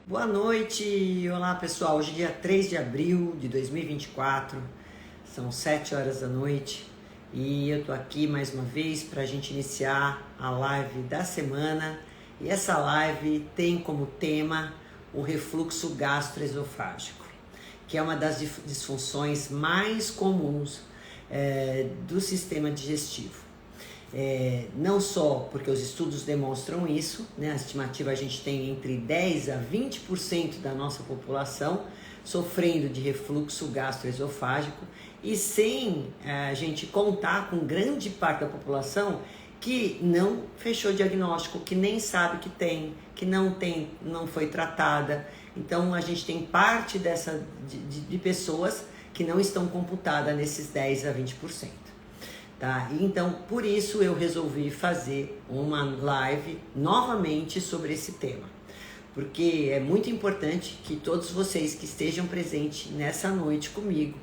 Boa noite, olá pessoal, hoje é dia 3 de abril de 2024, são 7 horas da noite e eu tô aqui mais uma vez para a gente iniciar a live da semana e essa live tem como tema o refluxo gastroesofágico, que é uma das disfunções mais comuns do sistema digestivo. Não só porque os estudos demonstram isso, né? A estimativa a gente tem entre 10 a 20% da nossa população sofrendo de refluxo gastroesofágico e sem a gente contar com grande parte da população que não fechou diagnóstico, que nem sabe que tem, que não foi tratada. Então a gente tem parte de pessoas que não estão computadas nesses 10 a 20%. Tá? Então, por isso eu resolvi fazer uma live novamente sobre esse tema, porque é muito importante que todos vocês que estejam presentes nessa noite comigo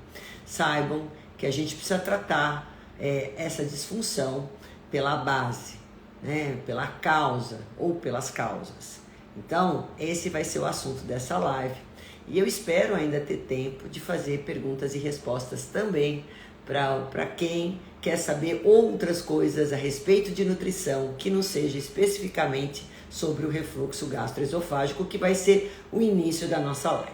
saibam que a gente precisa tratar essa disfunção pela base, né? Pela causa ou pelas causas. Então, esse vai ser o assunto dessa live e eu espero ainda ter tempo de fazer perguntas e respostas também para quem quer saber outras coisas a respeito de nutrição que não seja especificamente sobre o refluxo gastroesofágico, que vai ser o início da nossa live.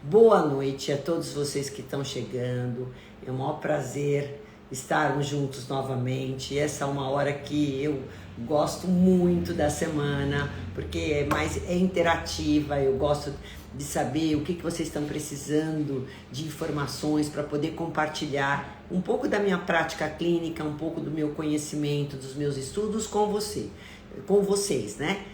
Boa noite a todos vocês que estão chegando, é um maior prazer estarmos juntos novamente. Essa é uma hora que eu gosto muito da semana, porque é interativa, eu gosto de saber o que vocês estão precisando de informações para poder compartilhar um pouco da minha prática clínica, um pouco do meu conhecimento, dos meus estudos com vocês, né?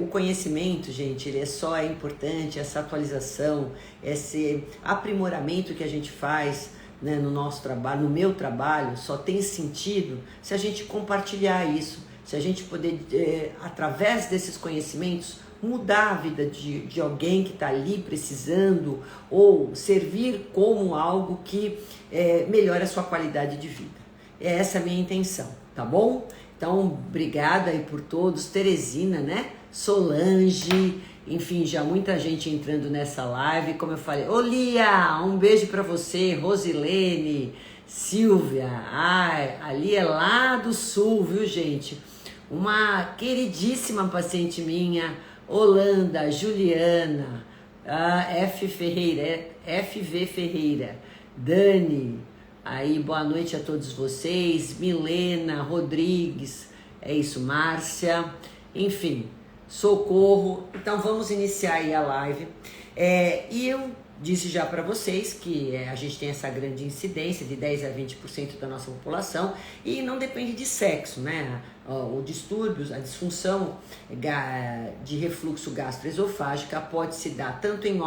O conhecimento, gente, ele é importante, essa atualização, esse aprimoramento que a gente faz, né, no nosso trabalho, no meu trabalho, só tem sentido se a gente compartilhar isso, se a gente poder, através desses conhecimentos, mudar a vida de alguém que está ali precisando ou servir como algo que melhora a sua qualidade de vida. Essa é a minha intenção, tá bom? Então, obrigada aí por todos. Teresina, né? Solange, enfim, já muita gente entrando nessa live, como eu falei. Ô Lia, um beijo pra você. Rosilene, Silvia, ali é lá do sul, viu, gente? Uma queridíssima paciente minha, Holanda, Juliana, FV Ferreira, Dani, aí boa noite a todos vocês, Milena, Rodrigues, é isso, Márcia, enfim, Socorro. Então vamos iniciar aí a live, e eu disse já para vocês que a gente tem essa grande incidência de 10 a 20% da nossa população e não depende de sexo, né? O distúrbio, a disfunção de refluxo gastroesofágica pode se dar tanto em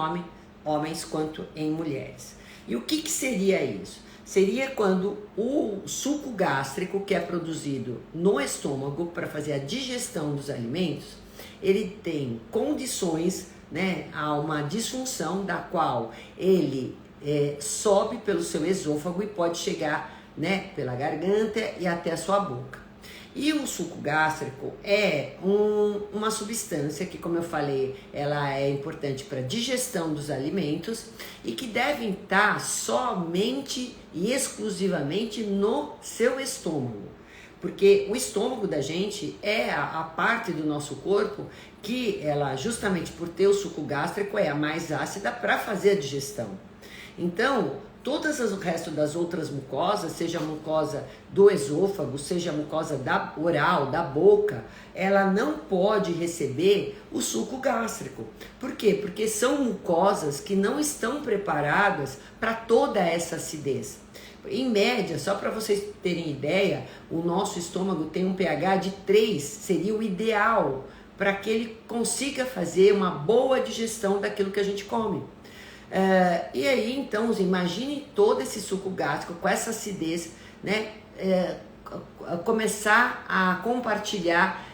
homens quanto em mulheres. E o que seria isso? Seria quando o suco gástrico que é produzido no estômago para fazer a digestão dos alimentos, ele tem condições, né, a uma disfunção da qual ele sobe pelo seu esôfago e pode chegar, né, pela garganta e até a sua boca. E o suco gástrico é uma substância que, como eu falei, ela é importante para a digestão dos alimentos e que devem estar somente e exclusivamente no seu estômago. Porque o estômago da gente é a parte do nosso corpo que ela, justamente por ter o suco gástrico, é a mais ácida para fazer a digestão. Então, todas o resto das outras mucosas, seja a mucosa do esôfago, seja a mucosa oral, da boca, ela não pode receber o suco gástrico. Por quê? Porque são mucosas que não estão preparadas para toda essa acidez. Em média, só para vocês terem ideia, o nosso estômago tem um pH de 3, seria o ideal para que ele consiga fazer uma boa digestão daquilo que a gente come. E aí, então, imagine todo esse suco gástrico com essa acidez, né? Começar a compartilhar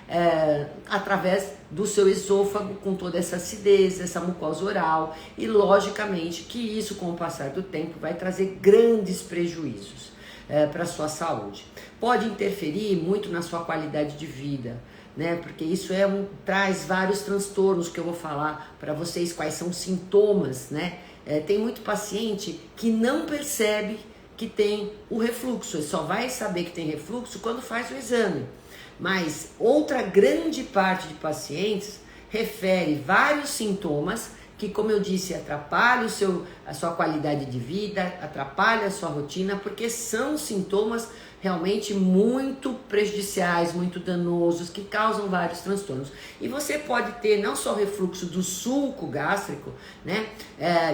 através do seu esôfago com toda essa acidez, essa mucosa oral, e logicamente que isso, com o passar do tempo, vai trazer grandes prejuízos para a sua saúde. Pode interferir muito na sua qualidade de vida, né? Porque isso traz vários transtornos que eu vou falar para vocês quais são os sintomas, né? Tem muito paciente que não percebe que tem o refluxo, ele só vai saber que tem refluxo quando faz o exame. Mas outra grande parte de pacientes refere vários sintomas que, como eu disse, atrapalham a sua qualidade de vida, atrapalham a sua rotina, porque são sintomas realmente muito prejudiciais, muito danosos, que causam vários transtornos. E você pode ter não só refluxo do sulco gástrico, né,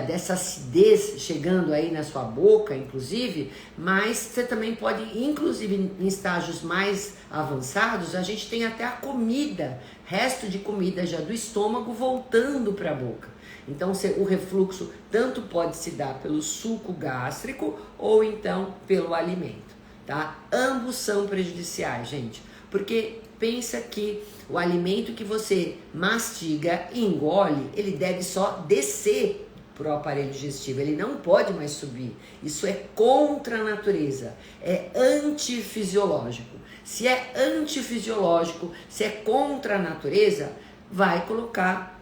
dessa acidez chegando aí na sua boca, inclusive, mas você também pode, inclusive em estágios mais avançados, a gente tem até a comida, resto de comida já do estômago voltando para a boca. Então o refluxo tanto pode se dar pelo suco gástrico ou então pelo alimento, tá? Ambos são prejudiciais, gente, porque pensa que o alimento que você mastiga e engole, ele deve só descer para o aparelho digestivo, ele não pode mais subir. Isso é contra a natureza, é antifisiológico. Se é antifisiológico, se é contra a natureza, vai colocar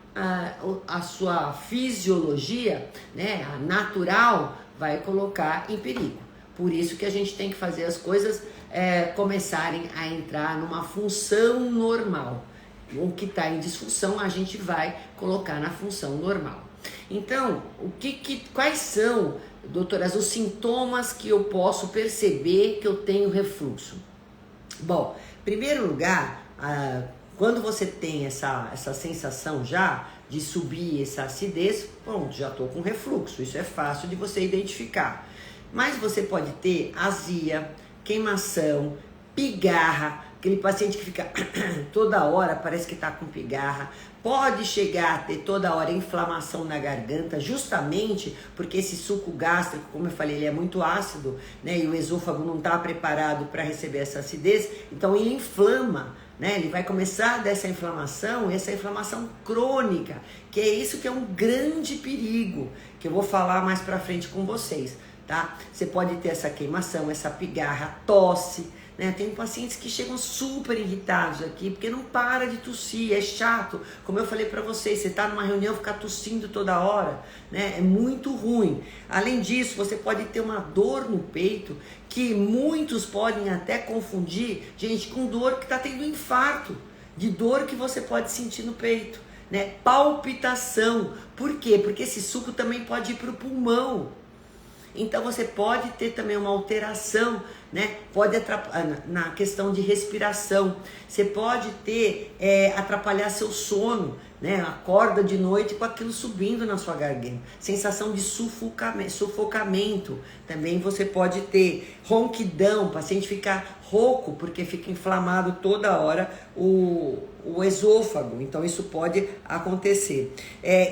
a sua fisiologia, né, a natural, vai colocar em perigo. Por isso que a gente tem que fazer as coisas começarem a entrar numa função normal. O que está em disfunção, a gente vai colocar na função normal. Então, quais são, doutoras, os sintomas que eu posso perceber que eu tenho refluxo? Bom, em primeiro lugar, quando você tem essa sensação já de subir essa acidez, pronto, já estou com refluxo, isso é fácil de você identificar. Mas você pode ter azia, queimação, pigarra, aquele paciente que fica toda hora, parece que está com pigarra, pode chegar a ter toda hora inflamação na garganta, justamente porque esse suco gástrico, como eu falei, ele é muito ácido, né, e o esôfago não está preparado para receber essa acidez, então ele inflama, né, ele vai começar dessa inflamação, essa inflamação crônica, que é isso que é um grande perigo, que eu vou falar mais para frente com vocês, tá? Você pode ter essa queimação, essa pigarra, tosse, né? Tem pacientes que chegam super irritados aqui, porque não para de tossir, é chato. Como eu falei para vocês, você tá numa reunião, ficar tossindo toda hora, né? É muito ruim. Além disso, você pode ter uma dor no peito, que muitos podem até confundir, gente, com dor que tá tendo infarto, de dor que você pode sentir no peito, né? Palpitação. Por quê? Porque esse suco também pode ir pro pulmão. Então você pode ter também uma alteração, né? Pode atrapalhar na questão de respiração. Você pode ter atrapalhar seu sono, né? Acorda de noite com aquilo subindo na sua garganta. Sensação de sufocamento. Também você pode ter ronquidão, o paciente fica rouco porque fica inflamado toda hora o esôfago, então isso pode acontecer.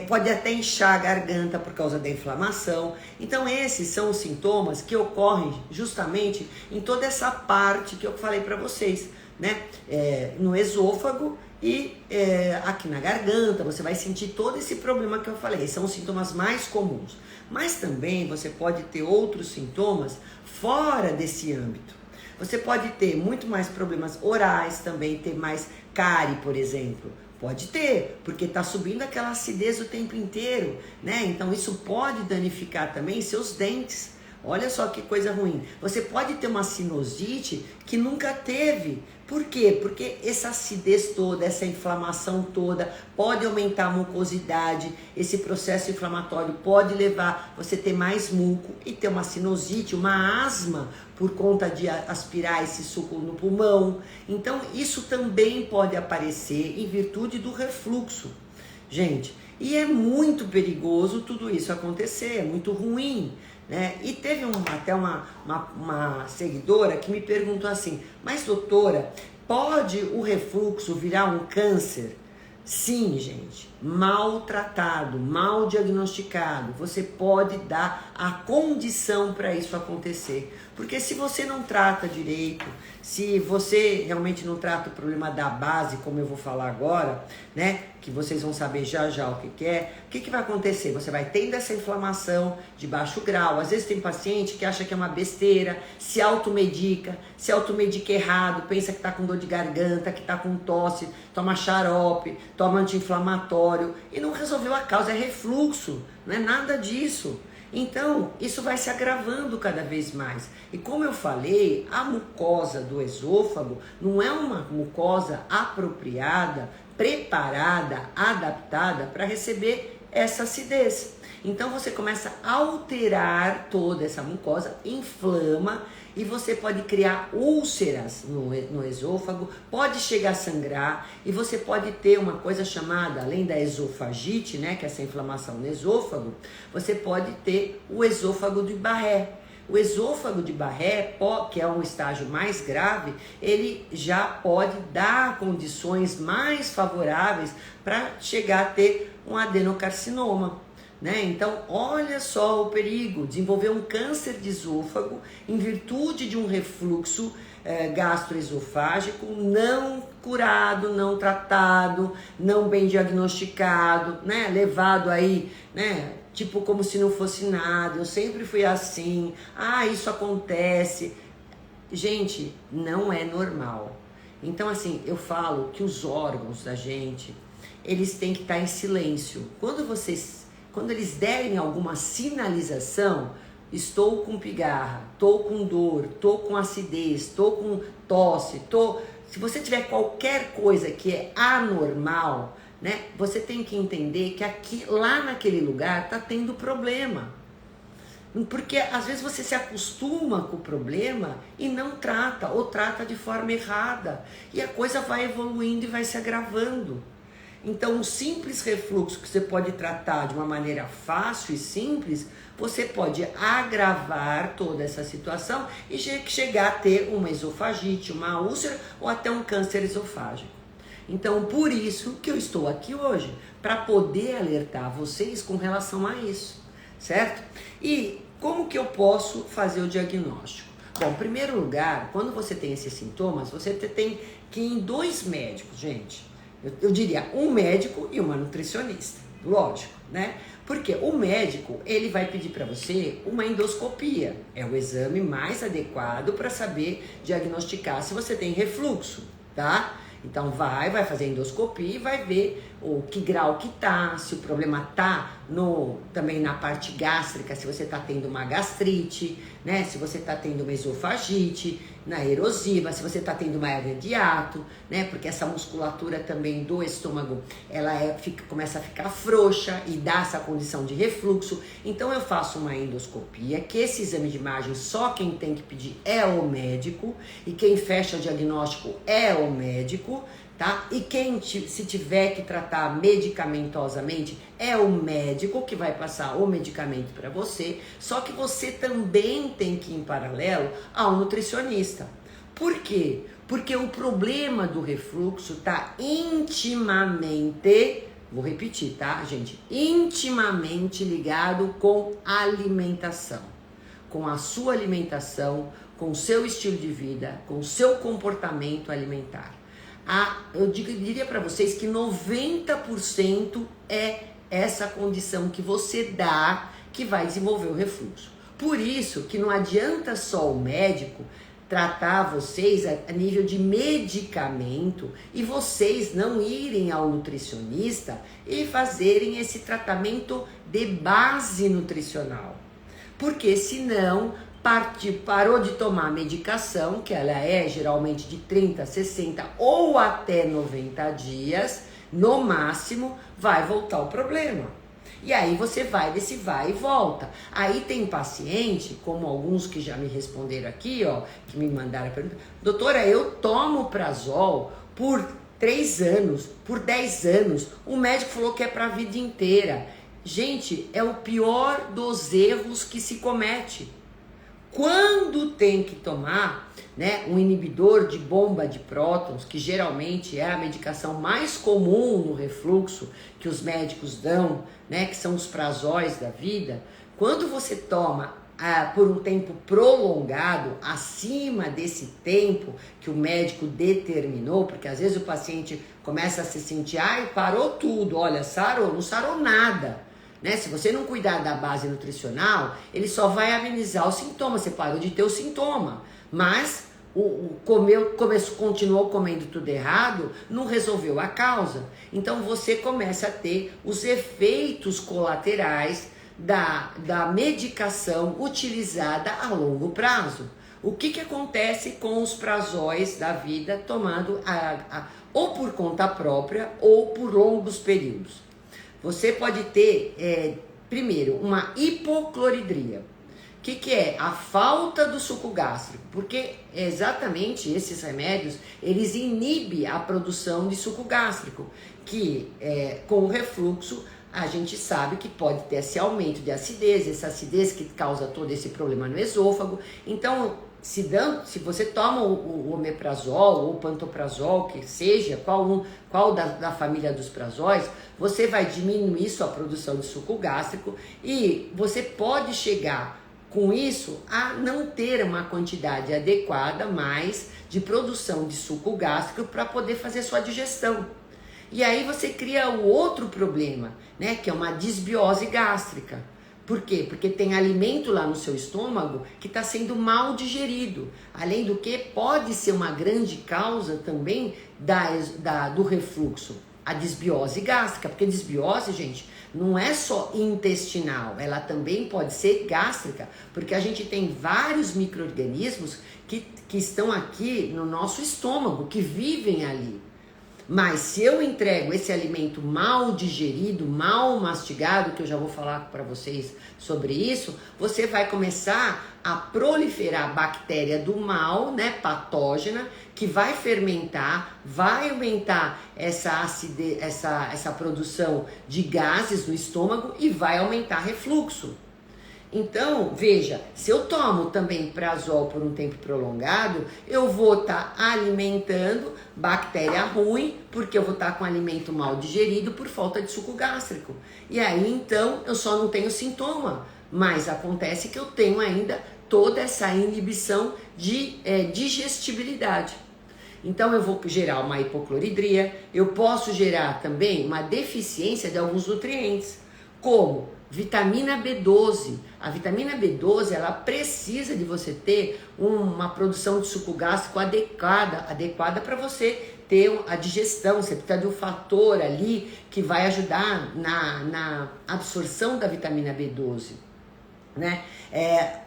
Pode até inchar a garganta por causa da inflamação. Então esses são os sintomas que ocorrem justamente em toda essa parte que eu falei para vocês, né? No esôfago e aqui na garganta, você vai sentir todo esse problema que eu falei, são os sintomas mais comuns. Mas também você pode ter outros sintomas fora desse âmbito. Você pode ter muito mais problemas orais também, ter mais cárie, por exemplo. Pode ter, porque está subindo aquela acidez o tempo inteiro, né? Então isso pode danificar também seus dentes. Olha só que coisa ruim. Você pode ter uma sinusite que nunca teve. Por quê? Porque essa acidez toda, essa inflamação toda pode aumentar a mucosidade. Esse processo inflamatório pode levar você a ter mais muco e ter uma sinusite, uma asma por conta de aspirar esse suco no pulmão. Então isso também pode aparecer em virtude do refluxo. Gente, e é muito perigoso tudo isso acontecer, é muito ruim, né? E teve até uma seguidora que me perguntou assim, mas doutora, pode o refluxo virar um câncer? Sim, gente, maltratado, mal diagnosticado, você pode dar a condição para isso acontecer. Porque se você não trata direito, se você realmente não trata o problema da base, como eu vou falar agora, né, que vocês vão saber já já o que é, o que vai acontecer? Você vai tendo essa inflamação de baixo grau. Às vezes tem paciente que acha que é uma besteira, se automedica errado, pensa que está com dor de garganta, que está com tosse, toma xarope, toma anti-inflamatório e não resolveu a causa, é refluxo, não é nada disso. Então, isso vai se agravando cada vez mais. E como eu falei, a mucosa do esôfago não é uma mucosa apropriada, preparada, adaptada para receber essa acidez. Então, você começa a alterar toda essa mucosa, inflama e você pode criar úlceras no esôfago, pode chegar a sangrar e você pode ter uma coisa chamada, além da esofagite, né, que é essa inflamação no esôfago, você pode ter o esôfago de Barré. O esôfago de Barré, que é um estágio mais grave, ele já pode dar condições mais favoráveis para chegar a ter um adenocarcinoma. Né? Então, olha só o perigo, desenvolver um câncer de esôfago em virtude de um refluxo gastroesofágico não curado, não tratado, não bem diagnosticado, né? Levado aí, né? Tipo como se não fosse nada, eu sempre fui assim, isso acontece. Gente, não é normal. Então, assim, eu falo que os órgãos da gente, eles têm que estar em silêncio. Quando eles derem alguma sinalização, estou com pigarra, estou com dor, estou com acidez, estou com tosse, se você tiver qualquer coisa que é anormal, né, você tem que entender que lá naquele lugar está tendo problema. Porque às vezes você se acostuma com o problema e não trata, ou trata de forma errada. E a coisa vai evoluindo e vai se agravando. Então, um simples refluxo que você pode tratar de uma maneira fácil e simples, você pode agravar toda essa situação e chegar a ter uma esofagite, uma úlcera ou até um câncer esofágico. Então, por isso que eu estou aqui hoje, para poder alertar vocês com relação a isso, certo? E como que eu posso fazer o diagnóstico? Bom, em primeiro lugar, quando você tem esses sintomas, você tem que ir em 2 médicos, gente. Eu diria um médico e uma nutricionista, lógico, né? Porque o médico, ele vai pedir para você uma endoscopia. É o exame mais adequado para saber diagnosticar se você tem refluxo, tá? Então vai fazer endoscopia e vai ver o que grau que tá, se o problema tá também na parte gástrica, se você tá tendo uma gastrite, né? Se você tá tendo uma esofagite, na erosiva, se você tá tendo uma hernia de hiato, né? Porque essa musculatura também do estômago, ela começa a ficar frouxa e dá essa condição de refluxo. Então eu faço uma endoscopia, que esse exame de imagem só quem tem que pedir é o médico, e quem fecha o diagnóstico é o médico, tá? E quem se tiver que tratar medicamentosamente é o médico que vai passar o medicamento para você, só que você também tem que ir em paralelo ao nutricionista. Por quê? Porque o problema do refluxo está intimamente, vou repetir, tá, gente? Intimamente ligado com alimentação, com a sua alimentação, com o seu estilo de vida, com o seu comportamento alimentar. Eu diria para vocês que 90% é essa condição que você dá que vai desenvolver o refluxo. Por isso que não adianta só o médico tratar vocês a nível de medicamento e vocês não irem ao nutricionista e fazerem esse tratamento de base nutricional. Porque senão parou de tomar medicação, que ela é geralmente de 30, 60 ou até 90 dias, no máximo, vai voltar o problema. E aí você vai nesse vai e volta. Aí tem paciente, como alguns que já me responderam aqui, que me mandaram a pergunta: doutora, eu tomo Prazol por 3 anos, por 10 anos, o médico falou que é para a vida inteira. Gente, é o pior dos erros que se comete. Quando tem que tomar, né, um inibidor de bomba de prótons, que geralmente é a medicação mais comum no refluxo que os médicos dão, né, que são os prazóis da vida, quando você toma por um tempo prolongado, acima desse tempo que o médico determinou, porque às vezes o paciente começa a se sentir, ai, parou tudo, olha, sarou, não sarou nada. Né? Se você não cuidar da base nutricional, ele só vai amenizar os sintomas, você parou de ter o sintoma, mas continuou comendo tudo errado, não resolveu a causa. Então você começa a ter os efeitos colaterais da medicação utilizada a longo prazo. O que acontece com os prazóis da vida tomado ou por conta própria ou por longos períodos? Você pode ter, primeiro, uma hipocloridria. O que é? A falta do suco gástrico, porque exatamente esses remédios, eles inibem a produção de suco gástrico, que com o refluxo, a gente sabe que pode ter esse aumento de acidez, essa acidez que causa todo esse problema no esôfago. Então, se você toma o omeprazol ou o pantoprazol, que seja, qual da família dos prazóis, você vai diminuir sua produção de suco gástrico e você pode chegar com isso a não ter uma quantidade adequada mais de produção de suco gástrico para poder fazer sua digestão. E aí você cria o outro problema, né, que é uma disbiose gástrica. Por quê? Porque tem alimento lá no seu estômago que está sendo mal digerido. Além do que, pode ser uma grande causa também do refluxo, a disbiose gástrica. Porque disbiose, gente, não é só intestinal, ela também pode ser gástrica. Porque a gente tem vários micro-organismos que estão aqui no nosso estômago, que vivem ali. Mas se eu entrego esse alimento mal digerido, mal mastigado, que eu já vou falar para vocês sobre isso, você vai começar a proliferar a bactéria do mal, né, patógena, que vai fermentar, vai aumentar essa acidez, essa produção de gases no estômago e vai aumentar refluxo. Então, veja, se eu tomo também prazol por um tempo prolongado, eu vou estar alimentando bactéria ruim, porque eu vou estar com alimento mal digerido por falta de suco gástrico. E aí, então, eu só não tenho sintoma, mas acontece que eu tenho ainda toda essa inibição de digestibilidade. Então, eu vou gerar uma hipocloridria, eu posso gerar também uma deficiência de alguns nutrientes, como vitamina B12. A vitamina B12, ela precisa de você ter uma produção de suco gástrico adequada para você ter a digestão. Você precisa de um fator ali que vai ajudar na absorção da vitamina B12, né?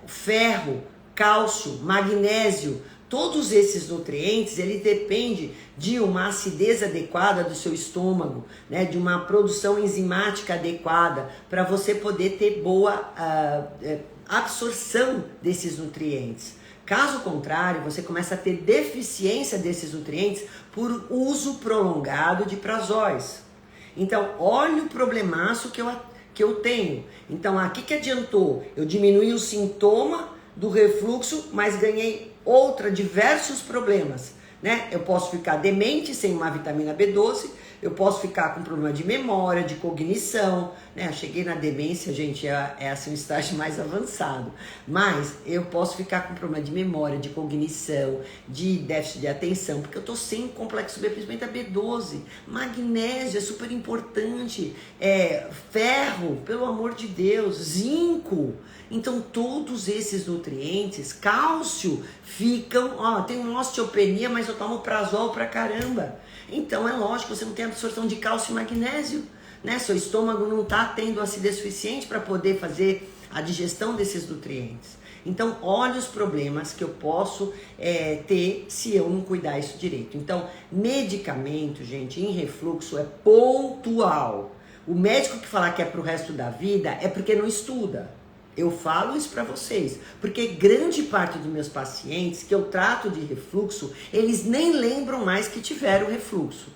Ferro, cálcio, magnésio, todos esses nutrientes, ele depende de uma acidez adequada do seu estômago, né, de uma produção enzimática adequada para você poder ter boa absorção desses nutrientes. Caso contrário, você começa a ter deficiência desses nutrientes por uso prolongado de prazóis. Então, olha o problemaço que eu tenho. Então, aqui que adiantou? Eu diminuí o sintoma do refluxo, mas ganhei diversos problemas, né? Eu posso ficar demente sem uma vitamina B12, eu posso ficar com problema de memória, de cognição, né? Eu cheguei na demência, gente, é assim um estágio mais avançado, mas eu posso ficar com problema de memória, de cognição, de déficit de atenção, porque eu tô sem complexo B, principalmente a B12, magnésio é super importante, ferro, pelo amor de Deus, zinco. Então todos esses nutrientes, cálcio, ficam, tem uma osteopenia, mas eu tomo prazol pra caramba. Então é lógico, você não tem absorção de cálcio e magnésio, né? Seu estômago não está tendo acidez suficiente para poder fazer a digestão desses nutrientes. Então olha os problemas que eu posso ter se eu não cuidar isso direito. Então medicamento, gente, em refluxo é pontual. O médico que falar que é pro resto da vida é porque não estuda. Eu falo isso para vocês, porque grande parte dos meus pacientes que eu trato de refluxo, eles nem lembram mais que tiveram refluxo,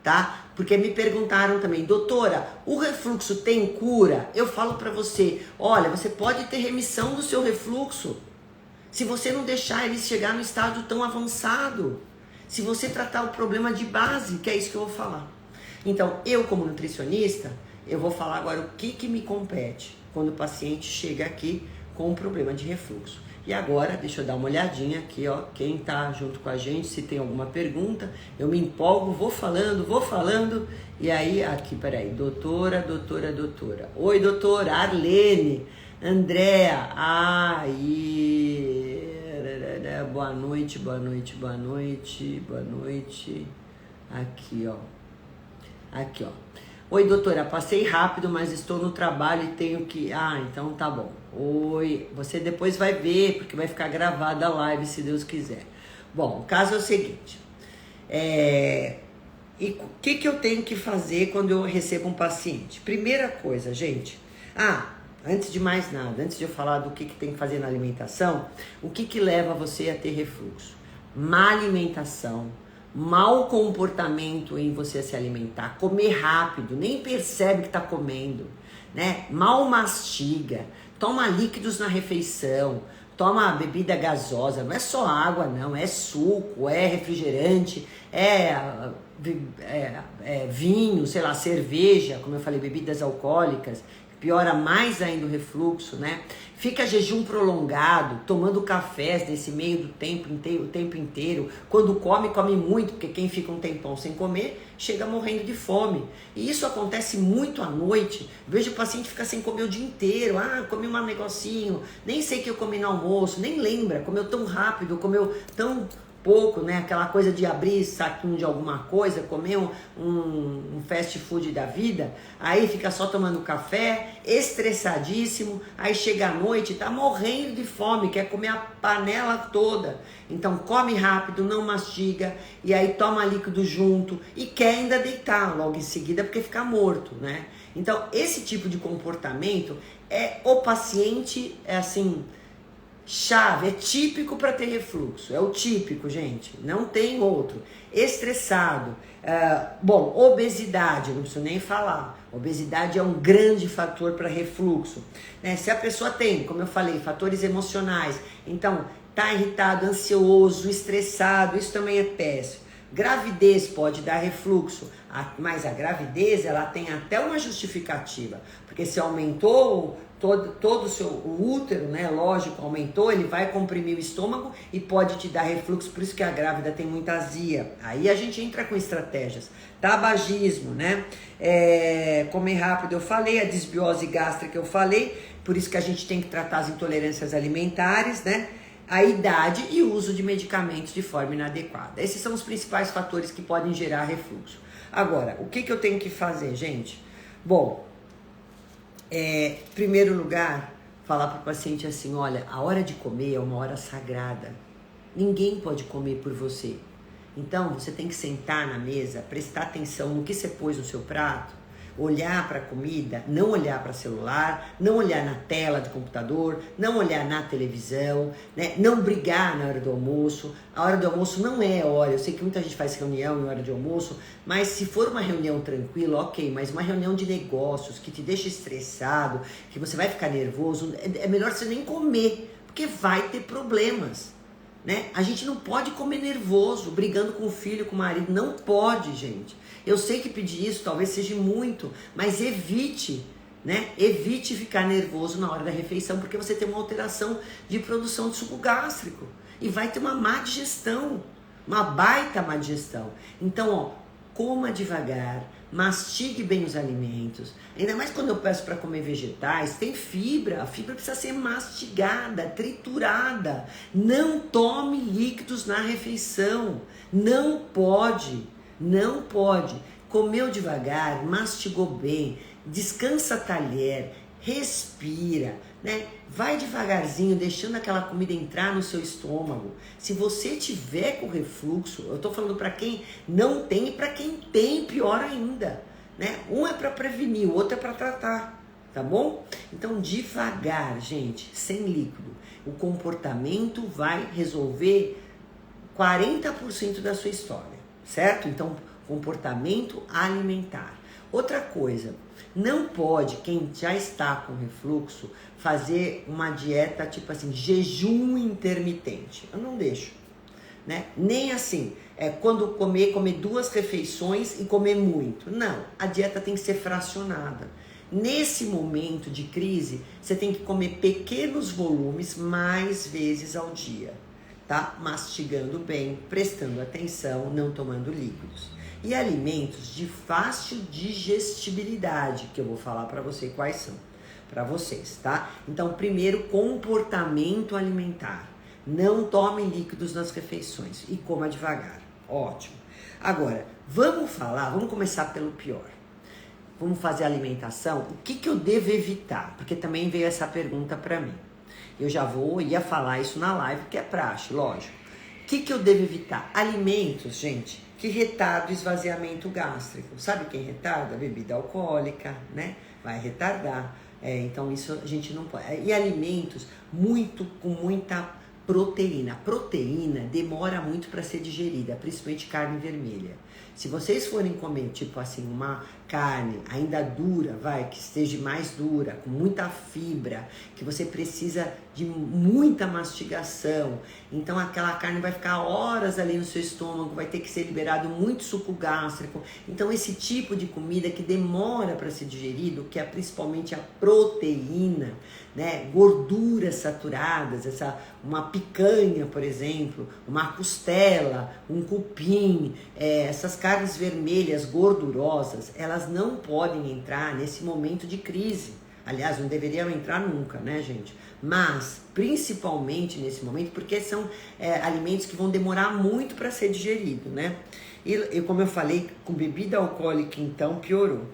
tá? Porque me perguntaram também, doutora, o refluxo tem cura? Eu falo para você, olha, você pode ter remissão do seu refluxo. Se você não deixar eles chegar no estágio tão avançado. Se você tratar o problema de base, que é isso que eu vou falar. Então, eu como nutricionista, eu vou falar agora o que me compete quando o paciente chega aqui com um problema de refluxo. E agora, deixa eu dar uma olhadinha aqui, ó, quem tá junto com a gente, se tem alguma pergunta, eu me empolgo, vou falando, e aí, aqui, peraí, doutora. Oi, doutora, Arlene, Andréa, aí, boa noite, aqui, ó. Oi, doutora, passei rápido, mas estou no trabalho e tenho que... então tá bom. Oi, você depois vai ver, porque vai ficar gravada a live, se Deus quiser. Bom, o caso é o seguinte. E o que eu tenho que fazer quando eu recebo um paciente? Primeira coisa, gente. Antes de mais nada, antes de eu falar do que tem que fazer na alimentação, o que leva você a ter refluxo? Má alimentação, mau comportamento em você se alimentar, comer rápido, nem percebe que está comendo, né? Mal mastiga, toma líquidos na refeição, toma bebida gasosa, não é só água não, é suco, é refrigerante, é vinho, sei lá, cerveja, como eu falei, bebidas alcoólicas, piora mais ainda o refluxo, né? Fica jejum prolongado, tomando cafés nesse meio do tempo inteiro, o tempo inteiro. Quando come muito, porque quem fica um tempão sem comer, chega morrendo de fome. E isso acontece muito à noite. Vejo o paciente ficar sem comer o dia inteiro. Comi um negocinho, nem sei o que eu comi no almoço, nem lembra, comeu tão rápido, comeu tão pouco, né? Aquela coisa de abrir saquinho de alguma coisa, comer um fast food da vida, aí fica só tomando café, estressadíssimo, aí chega à noite, tá morrendo de fome, quer comer a panela toda. Então come rápido, não mastiga, e aí toma líquido junto, e quer ainda deitar logo em seguida, porque fica morto, né? Então esse tipo de comportamento o paciente chave, é típico para ter refluxo, é o típico, gente, não tem outro. Estressado, obesidade, não preciso nem falar, obesidade é um grande fator para refluxo, né? Se a pessoa tem, como eu falei, fatores emocionais, então tá irritado, ansioso, estressado, isso também é péssimo. Gravidez pode dar refluxo, mas a gravidez ela tem até uma justificativa, porque se aumentou todo o seu útero, né, lógico, aumentou, ele vai comprimir o estômago e pode te dar refluxo, por isso que a grávida tem muita azia. Aí a gente entra com estratégias. Tabagismo, né, comer rápido eu falei, a disbiose gástrica eu falei, por isso que a gente tem que tratar as intolerâncias alimentares, né, a idade e o uso de medicamentos de forma inadequada. Esses são os principais fatores que podem gerar refluxo. Agora, o que eu tenho que fazer, gente? Bom, em primeiro lugar, falar para o paciente assim, olha, a hora de comer é uma hora sagrada. Ninguém pode comer por você. Então, você tem que sentar na mesa, prestar atenção no que você pôs no seu prato, olhar para a comida, não olhar para celular, não olhar na tela do computador, não olhar na televisão, né? Não brigar na hora do almoço. A hora do almoço não é hora, eu sei que muita gente faz reunião em hora de almoço, mas se for uma reunião tranquila, ok, mas uma reunião de negócios que te deixa estressado, que você vai ficar nervoso, é melhor você nem comer, porque vai ter problemas, né? A gente não pode comer nervoso, brigando com o filho, com o marido, não pode, gente. Eu sei que pedir isso talvez seja muito, mas evite, né? Evite ficar nervoso na hora da refeição, porque você tem uma alteração de produção de suco gástrico e vai ter uma má digestão, uma baita má digestão. Então, coma devagar, mastigue bem os alimentos. Ainda mais quando eu peço para comer vegetais, tem fibra. A fibra precisa ser mastigada, triturada. Não tome líquidos na refeição. Não pode. Comeu devagar, mastigou bem, descansa talher, respira, né? Vai devagarzinho, deixando aquela comida entrar no seu estômago. Se você tiver com refluxo, eu tô falando para quem não tem e para quem tem, pior ainda, né? Um é para prevenir, o outro é para tratar, tá bom? Então devagar, gente, sem líquido. O comportamento vai resolver 40% da sua história, certo? Então comportamento alimentar. Outra coisa, não pode, quem já está com refluxo, fazer uma dieta tipo assim, jejum intermitente. Eu não deixo, né? Nem assim, quando comer 2 refeições e comer muito. Não, a dieta tem que ser fracionada. Nesse momento de crise, você tem que comer pequenos volumes mais vezes ao dia, tá? Mastigando bem, prestando atenção, não tomando líquidos. E alimentos de fácil digestibilidade, que eu vou falar para você quais são, para vocês, tá? Então, primeiro, comportamento alimentar. Não tome líquidos nas refeições e coma devagar. Ótimo. Agora, vamos começar pelo pior. Vamos fazer a alimentação. O que eu devo evitar? Porque também veio essa pergunta para mim. Eu já ia falar isso na live, porque é praxe, lógico. O que eu devo evitar? Alimentos, gente, que retardam o esvaziamento gástrico. Sabe quem retarda? Bebida alcoólica, né? Vai retardar. Então isso a gente não pode. E alimentos com muita proteína. Proteína demora muito para ser digerida, principalmente carne vermelha. Se vocês forem comer, tipo assim, uma carne ainda dura, que esteja mais dura, com muita fibra, que você precisa de muita mastigação, então aquela carne vai ficar horas ali no seu estômago, vai ter que ser liberado muito suco gástrico. Então esse tipo de comida que demora para ser digerido, que é principalmente a proteína, né, gorduras saturadas, uma picanha, por exemplo, uma costela, um cupim, essas carnes vermelhas gordurosas, elas não podem entrar nesse momento de crise. Aliás, não deveriam entrar nunca, né, gente? Mas, principalmente nesse momento, porque são alimentos que vão demorar muito para ser digerido, né? E como eu falei, com bebida alcoólica, então, piorou.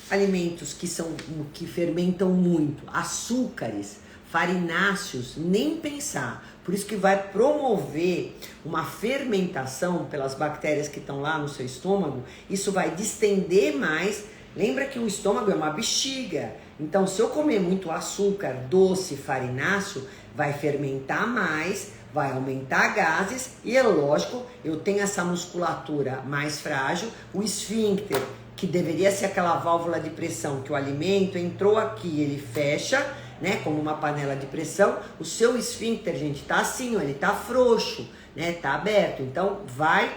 Alimentos que fermentam muito, açúcares, farináceos, nem pensar. Por isso que vai promover uma fermentação pelas bactérias que estão lá no seu estômago. Isso vai distender mais. Lembra que o estômago é uma bexiga. Então, se eu comer muito açúcar, doce, farináceo, vai fermentar mais, vai aumentar gases e é lógico, eu tenho essa musculatura mais frágil, o esfíncter, que deveria ser aquela válvula de pressão que o alimento entrou aqui, ele fecha, né, como uma panela de pressão. O seu esfíncter, gente, tá assim, ó, ele tá frouxo, né, tá aberto. Então, vai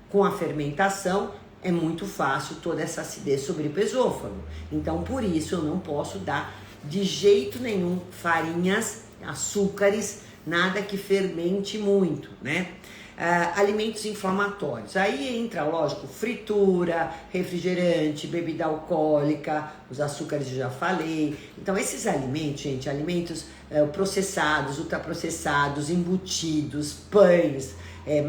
com a fermentação, é muito fácil toda essa acidez subir pro esôfago. Então, por isso, eu não posso dar de jeito nenhum farinhas, açúcares, nada que fermente muito, né? Alimentos inflamatórios. Aí entra, lógico, fritura, refrigerante, bebida alcoólica, os açúcares eu já falei. Então, esses alimentos, gente, alimentos processados, ultraprocessados, embutidos, pães,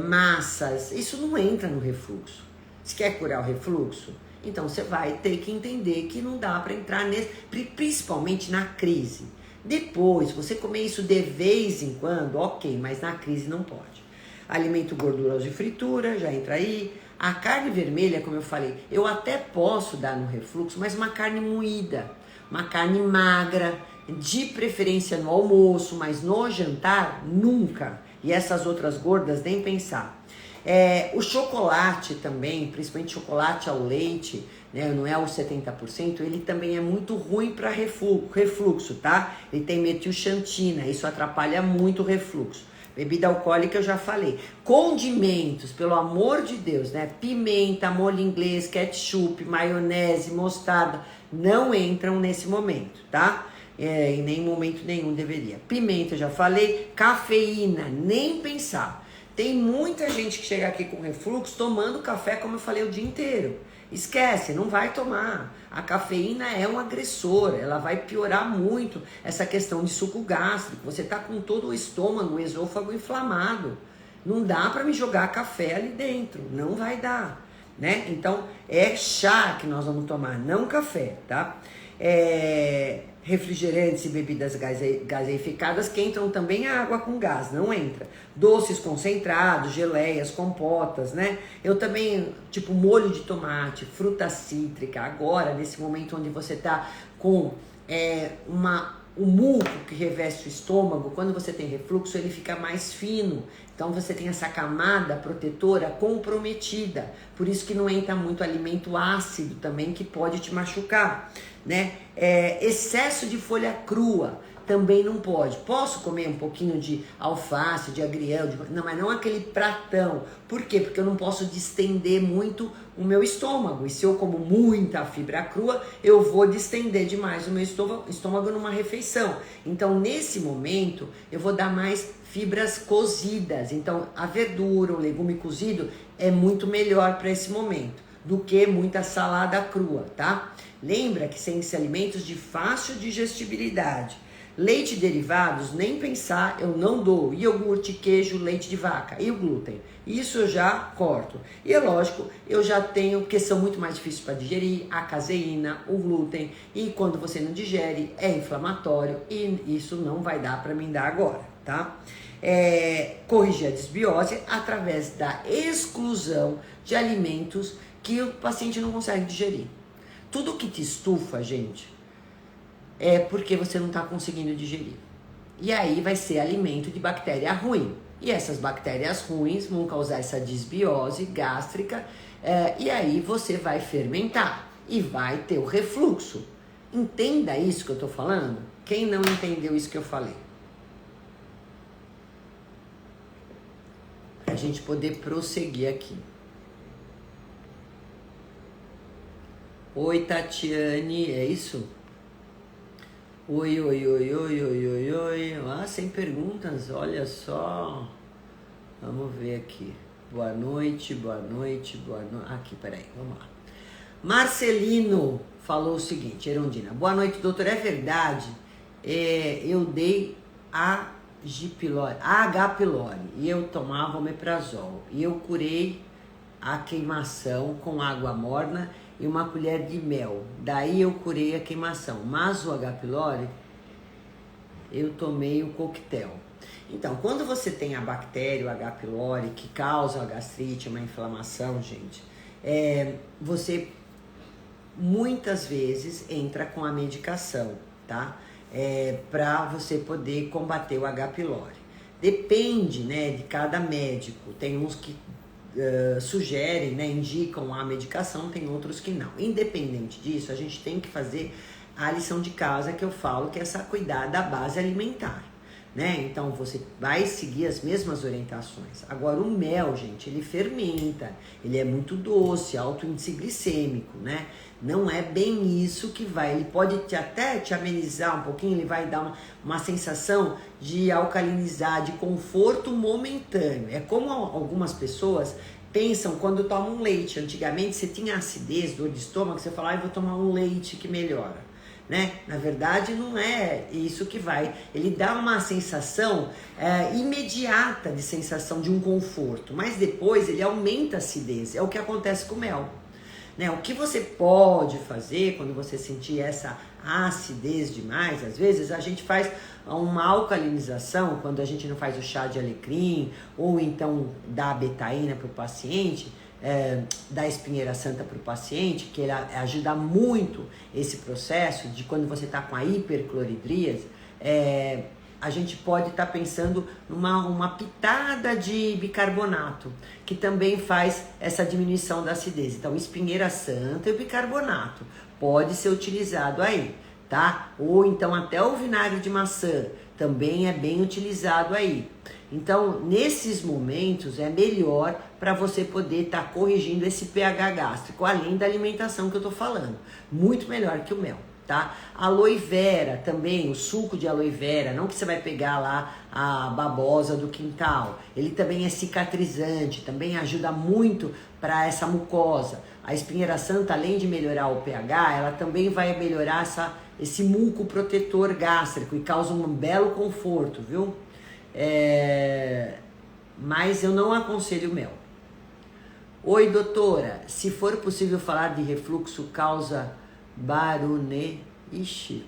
massas, isso não entra no refluxo. Se quer curar o refluxo, então você vai ter que entender que não dá para entrar nesse, principalmente na crise. Depois, você comer isso de vez em quando, ok, mas na crise não pode. Alimento gorduroso de fritura, já entra aí. A carne vermelha, como eu falei, eu até posso dar no refluxo, mas uma carne moída, uma carne magra, de preferência no almoço, mas no jantar, nunca. E essas outras gordas, nem pensar. O chocolate também, principalmente chocolate ao leite, né, não é o 70%, ele também é muito ruim para refluxo, tá? Ele tem metilxantina, isso atrapalha muito o refluxo. Bebida alcoólica eu já falei. Condimentos, pelo amor de Deus, né? Pimenta, molho inglês, ketchup, maionese, mostarda, não entram nesse momento, tá? Em nem momento nenhum deveria. Pimenta eu já falei. Cafeína, nem pensar. Tem muita gente que chega aqui com refluxo tomando café, como eu falei, o dia inteiro. Esquece, não vai tomar. A cafeína é um agressor, ela vai piorar muito essa questão de suco gástrico. Você tá com todo o estômago, o esôfago inflamado. Não dá para me jogar café ali dentro, não vai dar, né? Então, é chá que nós vamos tomar, não café, tá? Refrigerantes e bebidas gaseificadas que entram também água com gás, não entra. Doces concentrados, geleias, compotas, né? Eu também, tipo molho de tomate, fruta cítrica, agora, nesse momento onde você tá com o muco que reveste o estômago, quando você tem refluxo, ele fica mais fino. Então você tem essa camada protetora comprometida. Por isso que não entra muito alimento ácido também, que pode te machucar, né? Excesso de folha crua também não pode. Posso comer um pouquinho de alface, de agrião, não, mas não aquele pratão. Por quê? Porque eu não posso distender muito o meu estômago. E se eu como muita fibra crua, eu vou distender demais o meu estômago numa refeição. Então, nesse momento, eu vou dar mais fibras cozidas. Então, a verdura, o legume cozido é muito melhor para esse momento do que muita salada crua, tá? Lembra que tem esses alimentos de fácil digestibilidade. Leite e derivados, nem pensar, eu não dou. Iogurte, queijo, leite de vaca e o glúten. Isso eu já corto. E é lógico, eu já tenho, porque são muito mais difíceis para digerir, a caseína, o glúten. E quando você não digere, é inflamatório. E isso não vai dar para mim dar agora, tá? Corrigir a desbiose através da exclusão de alimentos que o paciente não consegue digerir. Tudo que te estufa, gente, é porque você não está conseguindo digerir. E aí vai ser alimento de bactéria ruim. E essas bactérias ruins vão causar essa desbiose gástrica, e aí você vai fermentar e vai ter o refluxo. Entenda isso que eu estou falando? Quem não entendeu isso que eu falei? Para a gente poder prosseguir aqui. Oi, Tatiane, é isso? Oi. Ah, sem perguntas, olha só. Vamos ver aqui. Boa noite. Aqui, peraí, vamos lá. Marcelino falou o seguinte, Erondina. Boa noite, doutor. É verdade, eu dei H. pylori e eu tomava omeprazol. E eu curei a queimação com água morna e uma colher de mel. Daí eu curei a queimação. Mas o H. pylori, eu tomei o coquetel. Então, quando você tem a bactéria, o H. pylori, que causa a gastrite, uma inflamação, gente, você muitas vezes entra com a medicação, tá? Para você poder combater o H. pylori. Depende, né, de cada médico. Tem uns que sugerem, né, indicam a medicação, tem outros que não. Independente disso, a gente tem que fazer a lição de casa que eu falo, que é essa cuidar da base alimentar, né? Então você vai seguir as mesmas orientações. Agora o mel, gente, ele fermenta, ele é muito doce, alto índice glicêmico, né? Não é bem isso que vai, ele pode até te amenizar um pouquinho, ele vai dar uma sensação de alcalinizar, de conforto momentâneo. É como algumas pessoas pensam quando tomam um leite. Antigamente você tinha acidez, dor de estômago, você fala, eu vou tomar um leite que melhora, né? Na verdade não é isso que vai, ele dá uma sensação imediata de sensação de um conforto, mas depois ele aumenta a acidez, é o que acontece com o mel, né? O que você pode fazer quando você sentir essa acidez demais, às vezes a gente faz uma alcalinização, quando a gente não faz o chá de alecrim, ou então dá a betaína para o paciente, da espinheira santa para o paciente, que ele ajuda muito esse processo de quando você está com a hipercloridríase, a gente pode estar pensando numa pitada de bicarbonato, que também faz essa diminuição da acidez. Então, espinheira santa e bicarbonato pode ser utilizado aí, tá? Ou então até o vinagre de maçã também é bem utilizado aí. Então, nesses momentos é melhor para você poder estar corrigindo esse pH gástrico, além da alimentação que eu tô falando. Muito melhor que o mel, tá? Aloe vera também, o suco de aloe vera, não que você vai pegar lá a babosa do quintal. Ele também é cicatrizante, também ajuda muito para essa mucosa. A espinheira santa, além de melhorar o pH, ela também vai melhorar esse muco protetor gástrico e causa um belo conforto, viu? Mas eu não aconselho mel. Oi, doutora, se for possível falar de refluxo causa barone... Ixi,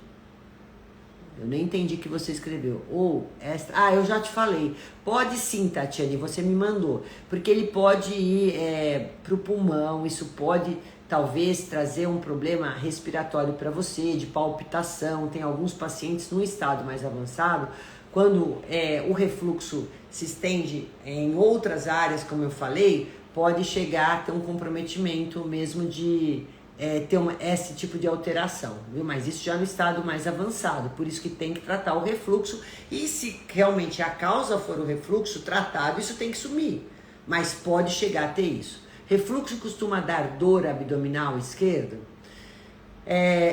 eu nem entendi o que você escreveu. Eu já te falei. Pode sim, Tatiane, você me mandou. Porque ele pode ir pro pulmão, isso pode talvez trazer um problema respiratório para você, de palpitação. Tem alguns pacientes num estado mais avançado, quando o refluxo se estende em outras áreas, como eu falei, pode chegar a ter um comprometimento mesmo de ter esse tipo de alteração, viu? Mas isso já no estado mais avançado, por isso que tem que tratar o refluxo, e se realmente a causa for o refluxo tratado, isso tem que sumir, mas pode chegar a ter isso. Refluxo costuma dar dor abdominal esquerda?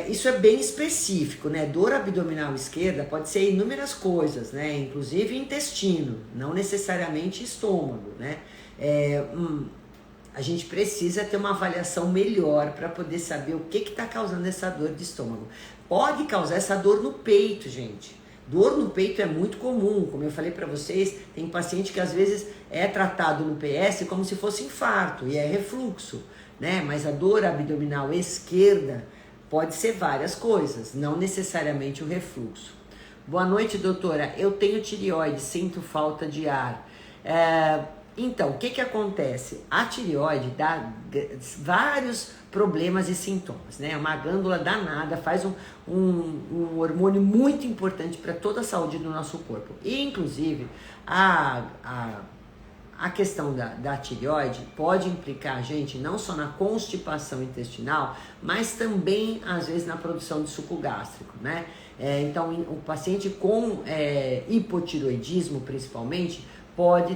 Isso é bem específico, né? Dor abdominal esquerda pode ser inúmeras coisas, né? Inclusive intestino, não necessariamente estômago, né? A gente precisa ter uma avaliação melhor para poder saber o que está causando essa dor de estômago. Pode causar essa dor no peito, gente. Dor no peito é muito comum, como eu falei para vocês, tem paciente que às vezes é tratado no PS como se fosse infarto e é refluxo, né? Mas a dor abdominal esquerda pode ser várias coisas, não necessariamente o refluxo. Boa noite, doutora. Eu tenho tireoide, sinto falta de ar. Então, o que acontece? A tireoide dá vários problemas e sintomas, né? Uma glândula danada, faz um hormônio muito importante para toda a saúde do nosso corpo. E, inclusive, a questão da tireoide pode implicar a gente não só na constipação intestinal, mas também, às vezes, na produção de suco gástrico, né? Então, o paciente com hipotireoidismo, principalmente, pode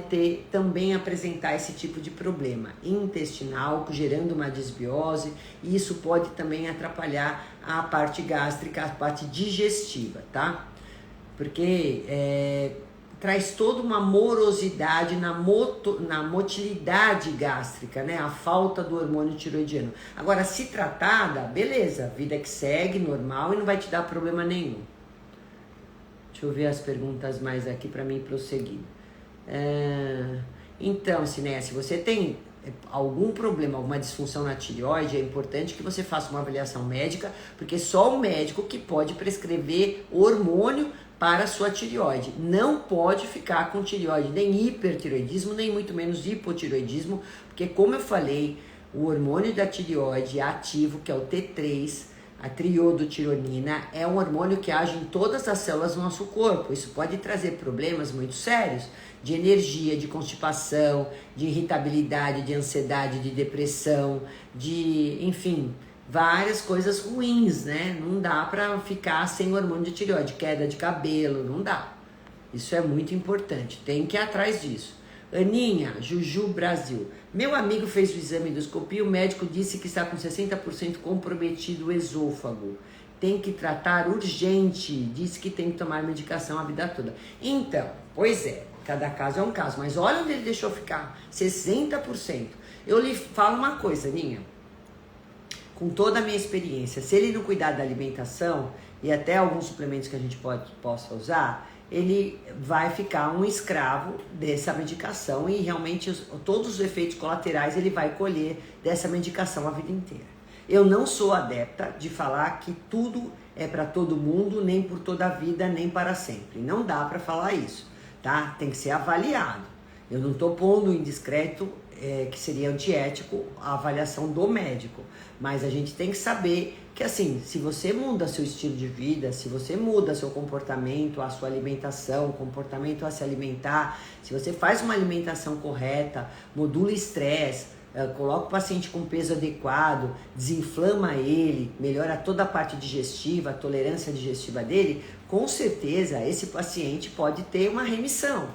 também apresentar esse tipo de problema intestinal, gerando uma disbiose, e isso pode também atrapalhar a parte gástrica, a parte digestiva, tá? Porque traz toda uma morosidade na motilidade gástrica, né? A falta do hormônio tiroidiano. Agora, se tratada, beleza, vida que segue, normal, e não vai te dar problema nenhum. Deixa eu ver as perguntas mais aqui para mim prosseguir. Então, Ciné, se você tem algum problema, alguma disfunção na tireoide, é importante que você faça uma avaliação médica, porque só o médico que pode prescrever hormônio para a sua tireoide. Não pode ficar com tireoide, nem hipertireoidismo, nem muito menos hipotireoidismo, porque, como eu falei, o hormônio da tireoide ativo, que é o T3, a triodotironina, é um hormônio que age em todas as células do nosso corpo. Isso pode trazer problemas muito sérios de energia, de constipação, de irritabilidade, de ansiedade, de depressão, enfim, várias coisas ruins, né? Não dá pra ficar sem hormônio de tireoide, queda de cabelo, não dá. Isso é muito importante, tem que ir atrás disso. Aninha, Juju Brasil. Meu amigo fez o exame de endoscopia, o médico disse que está com 60% comprometido o esôfago. Tem que tratar urgente, disse que tem que tomar medicação a vida toda. Então, pois é, cada caso é um caso, mas olha onde ele deixou ficar, 60%. Eu lhe falo uma coisa, Aninha, com toda a minha experiência, se ele não cuidar da alimentação e até alguns suplementos que a gente possa usar, ele vai ficar um escravo dessa medicação e realmente todos os efeitos colaterais ele vai colher dessa medicação a vida inteira. Eu não sou adepta de falar que tudo é para todo mundo, nem por toda a vida, nem para sempre. Não dá para falar isso, tá? Tem que ser avaliado. Eu não estou pondo em discreto que seria antiético a avaliação do médico, mas a gente tem que saber que, assim, se você muda seu estilo de vida, se você muda seu comportamento, a sua alimentação, o comportamento a se alimentar, se você faz uma alimentação correta, modula estresse, coloca o paciente com peso adequado, desinflama ele, melhora toda a parte digestiva, a tolerância digestiva dele, com certeza esse paciente pode ter uma remissão.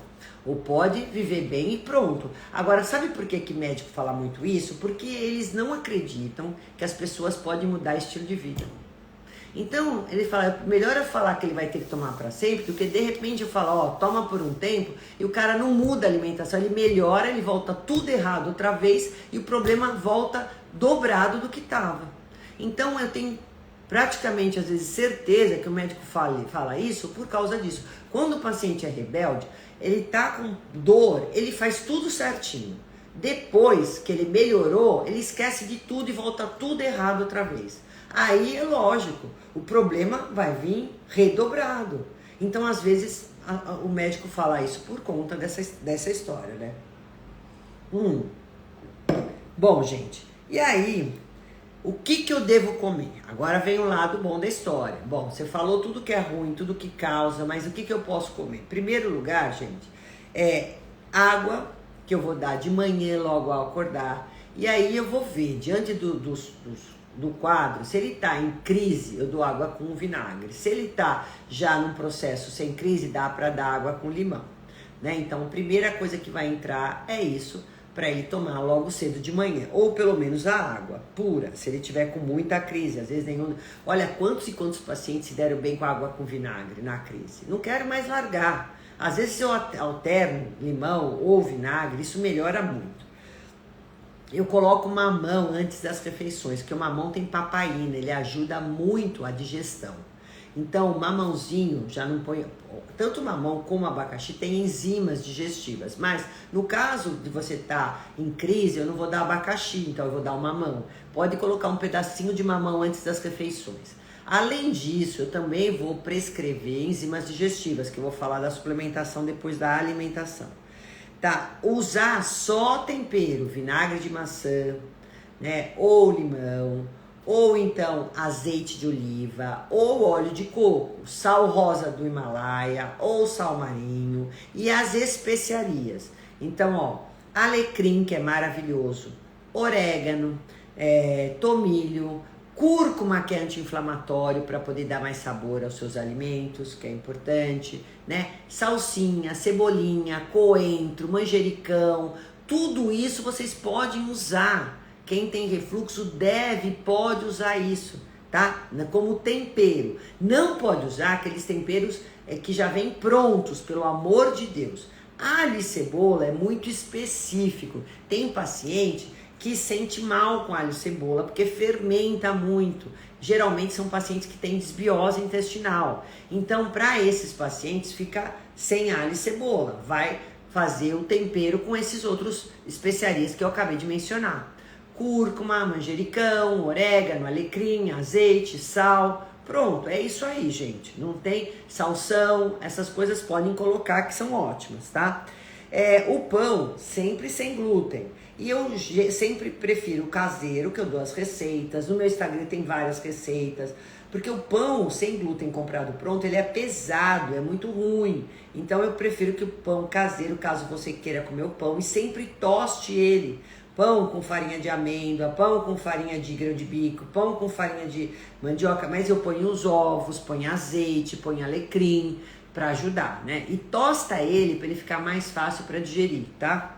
Ou pode viver bem e pronto. Agora, sabe por que médico fala muito isso? Porque eles não acreditam que as pessoas podem mudar estilo de vida. Então, ele fala, melhor eu falar que ele vai ter que tomar para sempre, do que de repente eu falar, ó, toma por um tempo, e o cara não muda a alimentação, ele melhora, ele volta tudo errado outra vez, e o problema volta dobrado do que estava. Então, eu tenho praticamente, às vezes, certeza que o médico fala isso por causa disso. Quando o paciente é rebelde, ele tá com dor, ele faz tudo certinho. Depois que ele melhorou, ele esquece de tudo e volta tudo errado outra vez. Aí é lógico, o problema vai vir redobrado. Então, às vezes, o médico fala isso por conta dessa história, né? Bom, gente, e aí, O que eu devo comer? Agora vem o lado bom da história. Bom, você falou tudo que é ruim, tudo que causa, mas o que eu posso comer? Em primeiro lugar, gente, é água, que eu vou dar de manhã logo ao acordar. E aí eu vou ver, diante do quadro, se ele está em crise, eu dou água com vinagre. Se ele está já num processo sem crise, dá para dar água com limão. Né? Então, a primeira coisa que vai entrar é isso, para ele tomar logo cedo de manhã, ou pelo menos a água pura, se ele tiver com muita crise, às vezes nenhum... Olha, quantos e quantos pacientes se deram bem com água com vinagre na crise? Não quero mais largar. Às vezes se eu alterno limão ou vinagre, isso melhora muito. Eu coloco mamão antes das refeições, porque o mamão tem papaína, ele ajuda muito a digestão. Então, o mamãozinho, já não põe... Tanto o mamão como o abacaxi tem enzimas digestivas, mas no caso de você estar em crise, eu não vou dar abacaxi, então eu vou dar o mamão. Pode colocar um pedacinho de mamão antes das refeições. Além disso, eu também vou prescrever enzimas digestivas, que eu vou falar da suplementação depois da alimentação. Tá? Usar só tempero, vinagre de maçã, né? Ou limão, ou então azeite de oliva, ou óleo de coco, sal rosa do Himalaia, ou sal marinho e as especiarias. Então, ó, alecrim, que é maravilhoso, orégano, tomilho, cúrcuma, que é anti-inflamatório para poder dar mais sabor aos seus alimentos, que é importante, né? Salsinha, cebolinha, coentro, manjericão, tudo isso vocês podem usar. Quem tem refluxo pode usar isso, tá? Como tempero. Não pode usar aqueles temperos que já vêm prontos, pelo amor de Deus. Alho e cebola é muito específico. Tem paciente que sente mal com alho e cebola porque fermenta muito. Geralmente são pacientes que têm desbiose intestinal. Então, para esses pacientes, fica sem alho e cebola. Vai fazer o tempero com esses outros especiarias que eu acabei de mencionar. Cúrcuma, manjericão, orégano, alecrim, azeite, sal. Pronto, é isso aí, gente. Não tem salsão, essas coisas podem colocar que são ótimas, tá? O pão, sempre sem glúten. E eu sempre prefiro o caseiro, que eu dou as receitas. No meu Instagram tem várias receitas. Porque o pão sem glúten comprado pronto, ele é pesado, é muito ruim. Então eu prefiro que o pão caseiro, caso você queira comer o pão, e sempre toste ele. Pão com farinha de amêndoa, pão com farinha de grão de bico, pão com farinha de mandioca, mas eu ponho os ovos, ponho azeite, ponho alecrim para ajudar, né? E tosta ele para ele ficar mais fácil para digerir, tá?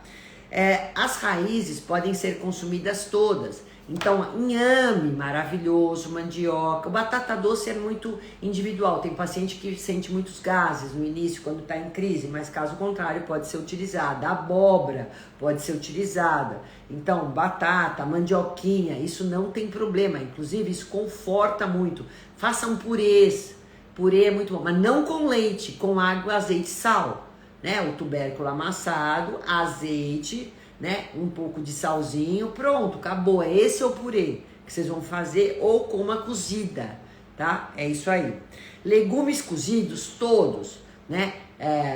As raízes podem ser consumidas todas. Então, inhame, maravilhoso, mandioca. Batata doce é muito individual. Tem paciente que sente muitos gases no início, quando está em crise, mas caso contrário, pode ser utilizada. Abóbora pode ser utilizada. Então, batata, mandioquinha, isso não tem problema. Inclusive, isso conforta muito. Façam purês. Purê é muito bom, mas não com leite, com água, azeite e sal. Né? O tubérculo amassado, azeite, né? Um pouco de salzinho, pronto, acabou. Esse é o purê que vocês vão fazer, ou com uma cozida, tá? É isso aí. Legumes cozidos, todos, né?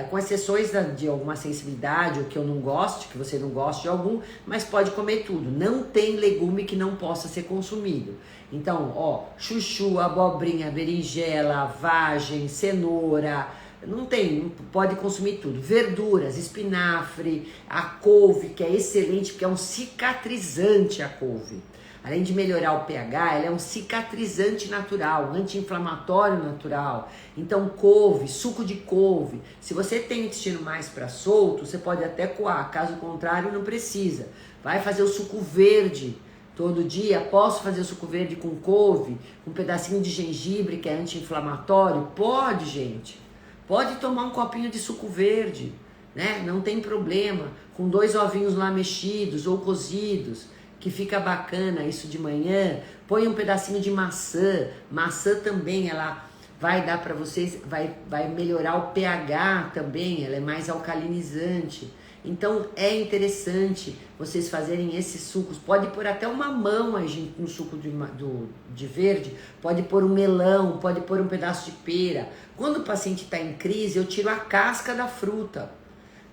Com exceções de alguma sensibilidade, ou que eu não goste, que você não goste de algum, mas pode comer tudo. Não tem legume que não possa ser consumido. Então, ó, chuchu, abobrinha, berinjela, vagem, cenoura. Não tem, pode consumir tudo. Verduras, espinafre, a couve, que é excelente, porque é um cicatrizante a couve. Além de melhorar o pH, ela é um cicatrizante natural, anti-inflamatório natural. Então, couve, suco de couve. Se você tem o intestino mais para solto, você pode até coar. Caso contrário, não precisa. Vai fazer o suco verde todo dia. Posso fazer o suco verde com couve, com um pedacinho de gengibre, que é anti-inflamatório? Pode, gente. Pode tomar um copinho de suco verde, né? Não tem problema. Com 2 ovinhos lá mexidos ou cozidos, que fica bacana isso de manhã. Põe um pedacinho de maçã. Maçã também, ela vai dar para vocês, vai melhorar o pH também, ela é mais alcalinizante. Então é interessante vocês fazerem esses sucos. Pode pôr até uma mamão aí no suco de verde, pode pôr um melão, pode pôr um pedaço de pera. Quando o paciente está em crise, eu tiro a casca da fruta,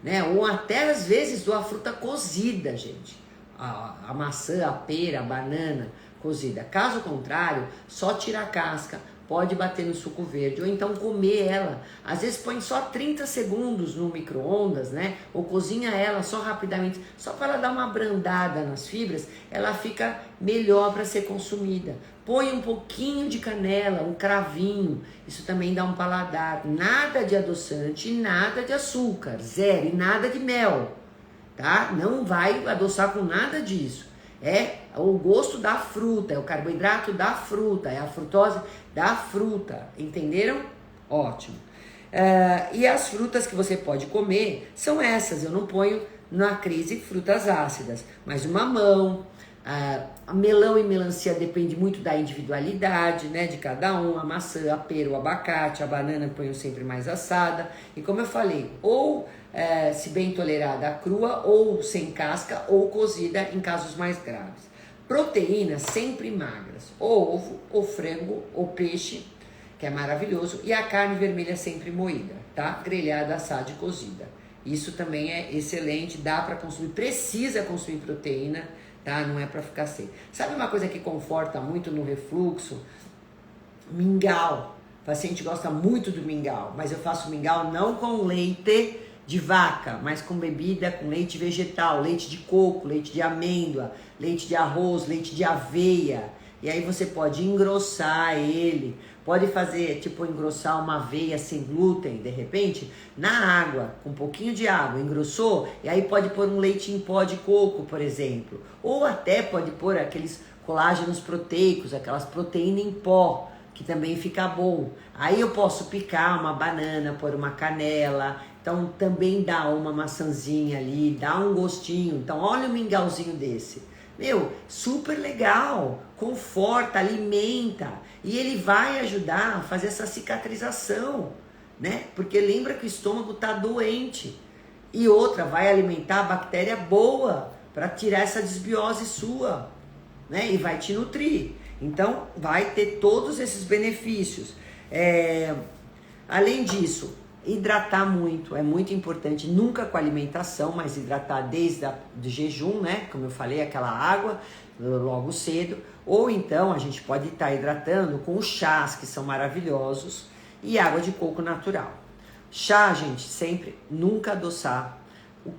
né? Ou até às vezes dou a fruta cozida, gente. A maçã, a pera, a banana, cozida. Caso contrário, só tira a casca, pode bater no suco verde, ou então comer ela. Às vezes põe só 30 segundos no micro-ondas, né? Ou cozinha ela só rapidamente, só para ela dar uma abrandada nas fibras, ela fica melhor para ser consumida. Põe um pouquinho de canela, um cravinho, isso também dá um paladar. Nada de adoçante, nada de açúcar, zero, e nada de mel, tá? Não vai adoçar com nada disso. É o gosto da fruta, é o carboidrato da fruta, é a frutose da fruta, entenderam? Ótimo. E as frutas que você pode comer são essas, eu não ponho na crise frutas ácidas, mas o mamão, melão e melancia depende muito da individualidade, né, de cada um, a maçã, a pera, o abacate, a banana eu ponho sempre mais assada, e como eu falei, ou se bem tolerada, crua, ou sem casca, ou cozida em casos mais graves. Proteínas sempre magras, ou ovo, ou frango, ou peixe, que é maravilhoso, e a carne vermelha sempre moída, tá? Grelhada, assada e cozida. Isso também é excelente, dá para consumir, precisa consumir proteína, tá? Não é para ficar sem. Sabe uma coisa que conforta muito no refluxo? Mingau. O paciente gosta muito do mingau, mas eu faço mingau não com leite de vaca, mas com bebida, com leite vegetal, leite de coco, leite de amêndoa, leite de arroz, leite de aveia. E aí você pode engrossar ele, pode fazer, tipo, engrossar uma aveia sem glúten, de repente, na água, com um pouquinho de água, engrossou, e aí pode pôr um leite em pó de coco, por exemplo. Ou até pode pôr aqueles colágenos proteicos, aquelas proteínas em pó, que também fica bom. Aí eu posso picar uma banana, pôr uma canela, então também dá uma maçãzinha ali, dá um gostinho. Então olha o mingauzinho desse. Meu, super legal, conforta, alimenta e ele vai ajudar a fazer essa cicatrização, né? Porque lembra que o estômago tá doente e outra, vai alimentar a bactéria boa para tirar essa desbiose sua, né? E vai te nutrir. Então vai ter todos esses benefícios. Além disso, hidratar muito, é muito importante, nunca com alimentação, mas hidratar desde do jejum, né? Como eu falei, aquela água logo cedo. Ou então a gente pode estar hidratando com os chás, que são maravilhosos, e água de coco natural. Chá, gente, sempre, nunca adoçar.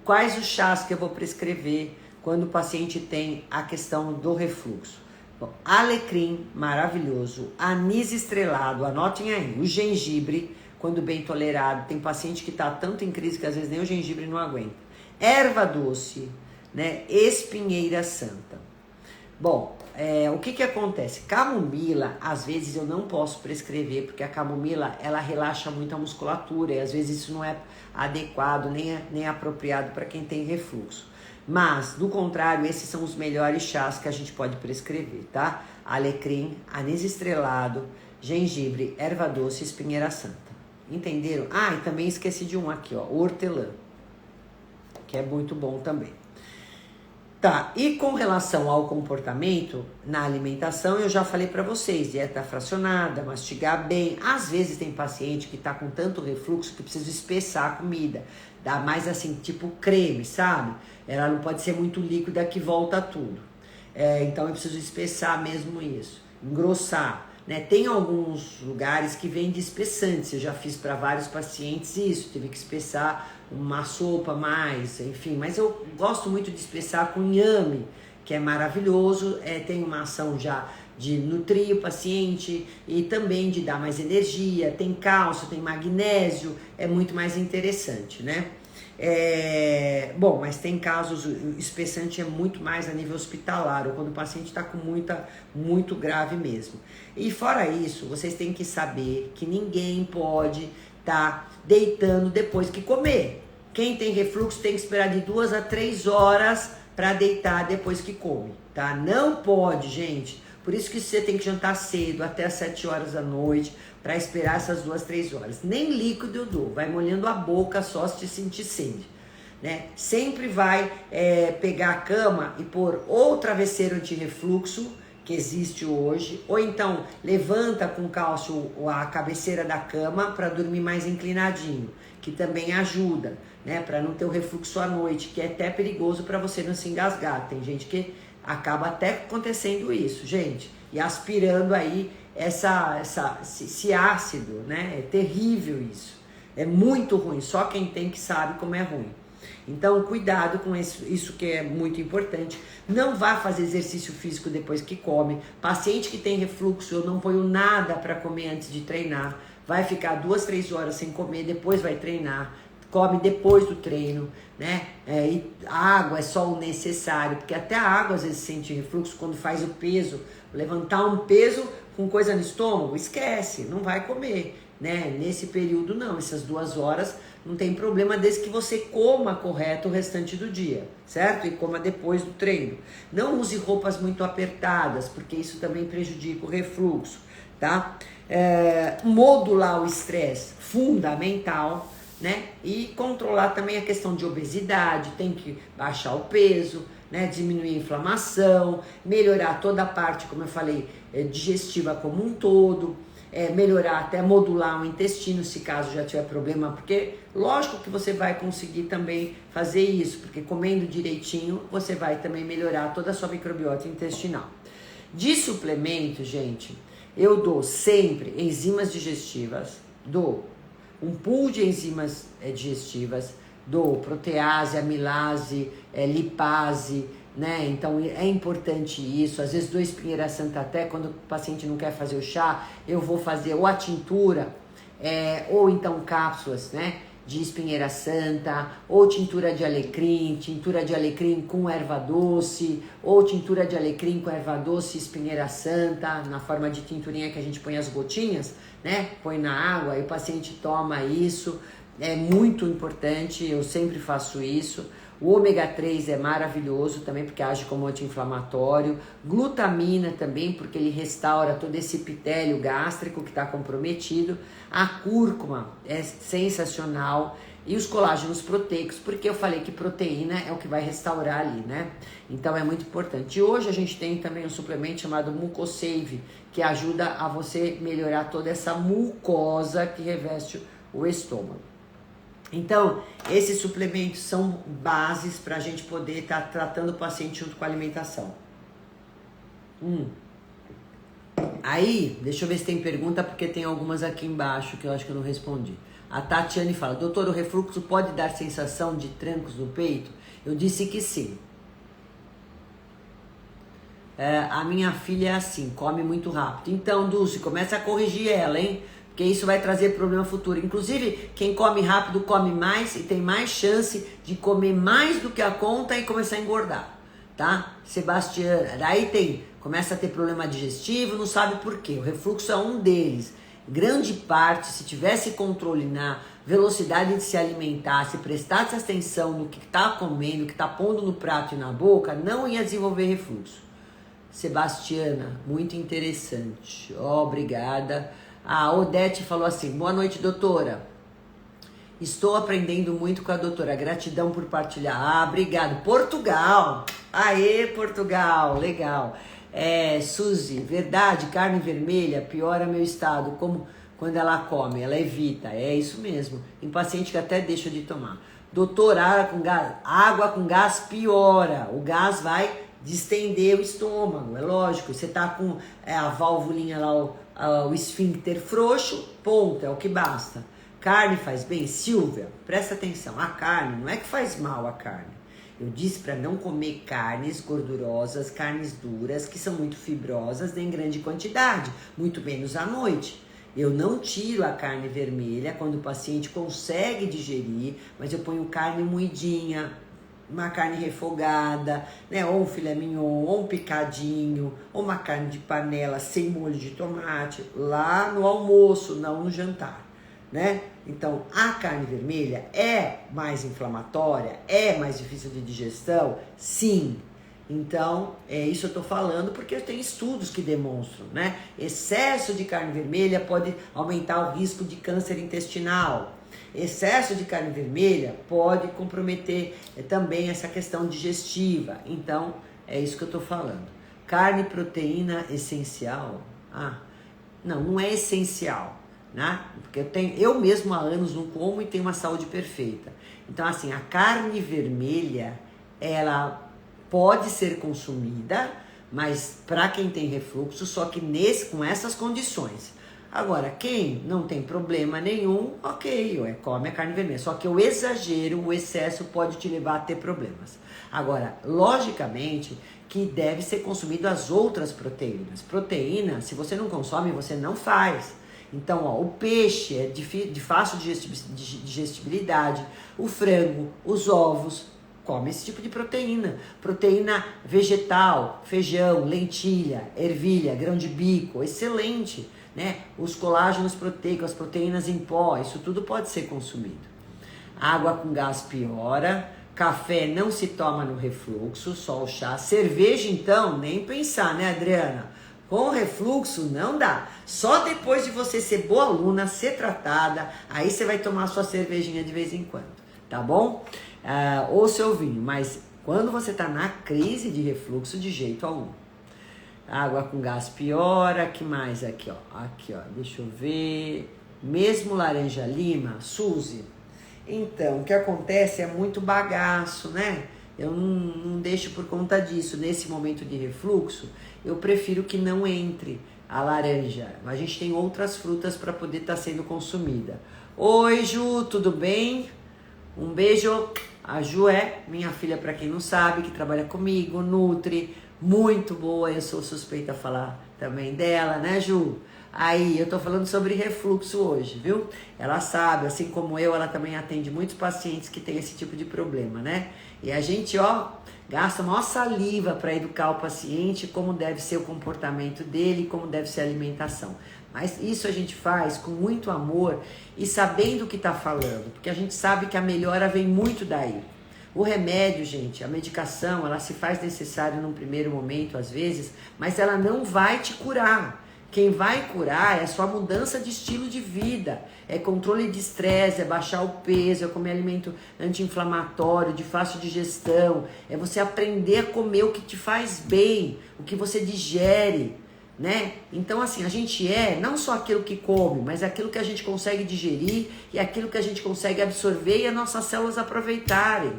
Quais os chás que eu vou prescrever quando o paciente tem a questão do refluxo? Bom, alecrim, maravilhoso. Anis estrelado, anotem aí. O gengibre, quando bem tolerado, tem paciente que está tanto em crise que às vezes nem o gengibre não aguenta. Erva doce, né? Espinheira santa. Bom, o que acontece? Camomila, às vezes eu não posso prescrever, porque a camomila, ela relaxa muito a musculatura, e às vezes isso não é adequado, nem apropriado para quem tem refluxo. Mas, do contrário, esses são os melhores chás que a gente pode prescrever, tá? Alecrim, anis estrelado, gengibre, erva doce e espinheira santa. Entenderam? E também esqueci de um aqui, ó, hortelã, que é muito bom também. Tá, e com relação ao comportamento na alimentação, eu já falei para vocês, dieta fracionada, mastigar bem. Às vezes tem paciente que tá com tanto refluxo que precisa espessar a comida, dá mais assim, tipo creme, sabe? Ela não pode ser muito líquida que volta tudo. Então eu preciso espessar mesmo isso, engrossar, né? Tem alguns lugares que vende espessantes, eu já fiz para vários pacientes isso, tive que espessar uma sopa mais, enfim, mas eu gosto muito de espessar com inhame, que é maravilhoso, tem uma ação já de nutrir o paciente e também de dar mais energia, tem cálcio, tem magnésio, é muito mais interessante, né? Bom, mas tem casos, o espessante é muito mais a nível hospitalar, ou quando o paciente está com muito grave mesmo. E fora isso, vocês têm que saber que ninguém pode estar deitando depois que comer. Quem tem refluxo tem que esperar de 2 a 3 horas para deitar depois que come, tá? Não pode, gente. Por isso que você tem que jantar cedo, até as 7 horas da noite, para esperar essas 2, 3 horas. Nem líquido eu dou, vai molhando a boca só se te sentir sede, né? Sempre vai pegar a cama e pôr ou travesseiro anti-refluxo, que existe hoje, ou então levanta com cálcio a cabeceira da cama para dormir mais inclinadinho, que também ajuda, né? Para não ter o refluxo à noite, que é até perigoso para você não se engasgar. Tem gente que acaba até acontecendo isso, gente. E aspirando aí esse ácido, né? É terrível isso. É muito ruim, só quem tem que sabe como é ruim. Então, cuidado com isso que é muito importante. Não vá fazer exercício físico depois que come. Paciente que tem refluxo, eu não ponho nada para comer antes de treinar. Vai ficar 2, 3 horas sem comer, depois vai treinar. Come depois do treino, né? E a água é só o necessário, porque até a água às vezes sente refluxo quando faz o peso. Levantar um peso com coisa no estômago, esquece, não vai comer, né? Nesse período não, essas 2 horas não tem problema desde que você coma correto o restante do dia, certo? E coma depois do treino. Não use roupas muito apertadas, porque isso também prejudica o refluxo, tá? Modular o estresse, fundamental, né? E controlar também a questão de obesidade, tem que baixar o peso, né? Diminuir a inflamação, melhorar toda a parte, como eu falei, digestiva como um todo, melhorar até modular o intestino, se caso já tiver problema, porque lógico que você vai conseguir também fazer isso, porque comendo direitinho, você vai também melhorar toda a sua microbiota intestinal. De suplemento, gente, eu dou sempre enzimas digestivas, dou um pool de enzimas digestivas, dou protease, amilase, lipase, né? Então é importante isso. Às vezes dou espinheira santa até quando o paciente não quer fazer o chá, eu vou fazer ou a tintura, ou então cápsulas, né? De espinheira santa, ou tintura de alecrim com erva doce, ou tintura de alecrim com erva doce e espinheira santa, na forma de tinturinha que a gente põe as gotinhas, né? Põe na água e o paciente toma isso. É muito importante, eu sempre faço isso. O ômega 3 é maravilhoso também, porque age como anti-inflamatório. Glutamina também, porque ele restaura todo esse epitélio gástrico que está comprometido. A cúrcuma é sensacional. E os colágenos proteicos, porque eu falei que proteína é o que vai restaurar ali, né? Então é muito importante. E hoje a gente tem também um suplemento chamado Mucosave, que ajuda a você melhorar toda essa mucosa que reveste o estômago. Então, esses suplementos são bases para a gente poder estar tratando o paciente junto com a alimentação. Aí, deixa eu ver se tem pergunta, porque tem algumas aqui embaixo que eu acho que eu não respondi. A Tatiane fala, doutor, o refluxo pode dar sensação de trancos no peito? Eu disse que sim. A minha filha é assim, come muito rápido. Então, Dulce, começa a corrigir ela, hein? Porque isso vai trazer problema futuro. Inclusive, quem come rápido come mais e tem mais chance de comer mais do que a conta e começar a engordar, tá? Sebastiana, daí começa a ter problema digestivo, não sabe por quê. O refluxo é um deles. Grande parte, se tivesse controle na velocidade de se alimentar, se prestasse atenção no que está comendo, no que está pondo no prato e na boca, não ia desenvolver refluxo. Sebastiana, muito interessante. Obrigada. A Odete falou assim, boa noite, doutora. Estou aprendendo muito com a doutora. Gratidão por partilhar. Obrigado. Portugal. Aê, Portugal. Legal. Suzy, verdade, carne vermelha piora meu estado. Como quando ela come, ela evita. É isso mesmo. Em paciente que até deixa de tomar. Doutor, água com gás piora. O gás vai distender o estômago. É lógico. Você tá com a válvulinha lá, o esfíncter frouxo, ponto, é o que basta. Carne faz bem? Silvia, presta atenção, a carne não é que faz mal a carne. Eu disse para não comer carnes gordurosas, carnes duras, que são muito fibrosas, nem em grande quantidade, muito menos à noite. Eu não tiro a carne vermelha quando o paciente consegue digerir, mas eu ponho carne moidinha, uma carne refogada, né? Ou um filé mignon, ou um picadinho, ou uma carne de panela sem molho de tomate, lá no almoço, não no jantar, né? Então, a carne vermelha é mais inflamatória, é mais difícil de digestão? Sim. Então, isso eu tô falando porque eu tenho estudos que demonstram, né? Excesso de carne vermelha pode aumentar o risco de câncer intestinal. Excesso de carne vermelha pode comprometer também essa questão digestiva. Então, é isso que eu tô falando. Carne, proteína essencial? Não é essencial, né? Porque eu mesmo há anos não como e tenho uma saúde perfeita. Então, assim, a carne vermelha, ela pode ser consumida, mas para quem tem refluxo, só que com essas condições. Agora, quem não tem problema nenhum, ok, come a carne vermelha. Só que o exagero, o excesso pode te levar a ter problemas. Agora, logicamente, que deve ser consumido as outras proteínas. Proteína, se você não consome, você não faz. Então, o peixe é de fácil digestibilidade, o frango, os ovos, come esse tipo de proteína. Proteína vegetal, feijão, lentilha, ervilha, grão de bico, excelente, né? Os colágenos proteicos, as proteínas em pó, isso tudo pode ser consumido. Água com gás piora, café não se toma no refluxo, só o chá. Cerveja, então, nem pensar, né, Adriana? Com refluxo não dá. Só depois de você ser boa aluna, ser tratada, aí você vai tomar sua cervejinha de vez em quando, tá bom? Ou seu vinho, mas quando você tá na crise de refluxo, de jeito algum. Água com gás piora, que mais aqui, ó? Aqui, ó, deixa eu ver. Mesmo laranja lima, Suzy. Então, o que acontece é muito bagaço, né? Eu não deixo por conta disso. Nesse momento de refluxo, eu prefiro que não entre a laranja. A gente tem outras frutas para poder estar sendo consumida. Oi, Ju, tudo bem? Um beijo. A Ju é minha filha, para quem não sabe, que trabalha comigo, nutri, muito boa. Eu sou suspeita a falar também dela, né, Ju? Aí, eu tô falando sobre refluxo hoje, viu? Ela sabe, assim como eu, ela também atende muitos pacientes que têm esse tipo de problema, né? E a gente, gasta a maior saliva para educar o paciente, como deve ser o comportamento dele, como deve ser a alimentação. Mas isso a gente faz com muito amor e sabendo o que tá falando, porque a gente sabe que a melhora vem muito daí. O remédio, gente, a medicação, ela se faz necessária num primeiro momento, às vezes, mas ela não vai te curar. Quem vai curar é a sua mudança de estilo de vida, é controle de estresse, é baixar o peso, é comer alimento anti-inflamatório, de fácil digestão, é você aprender a comer o que te faz bem, o que você digere, né? Então, assim, a gente não só aquilo que come, mas aquilo que a gente consegue digerir e aquilo que a gente consegue absorver e as nossas células aproveitarem.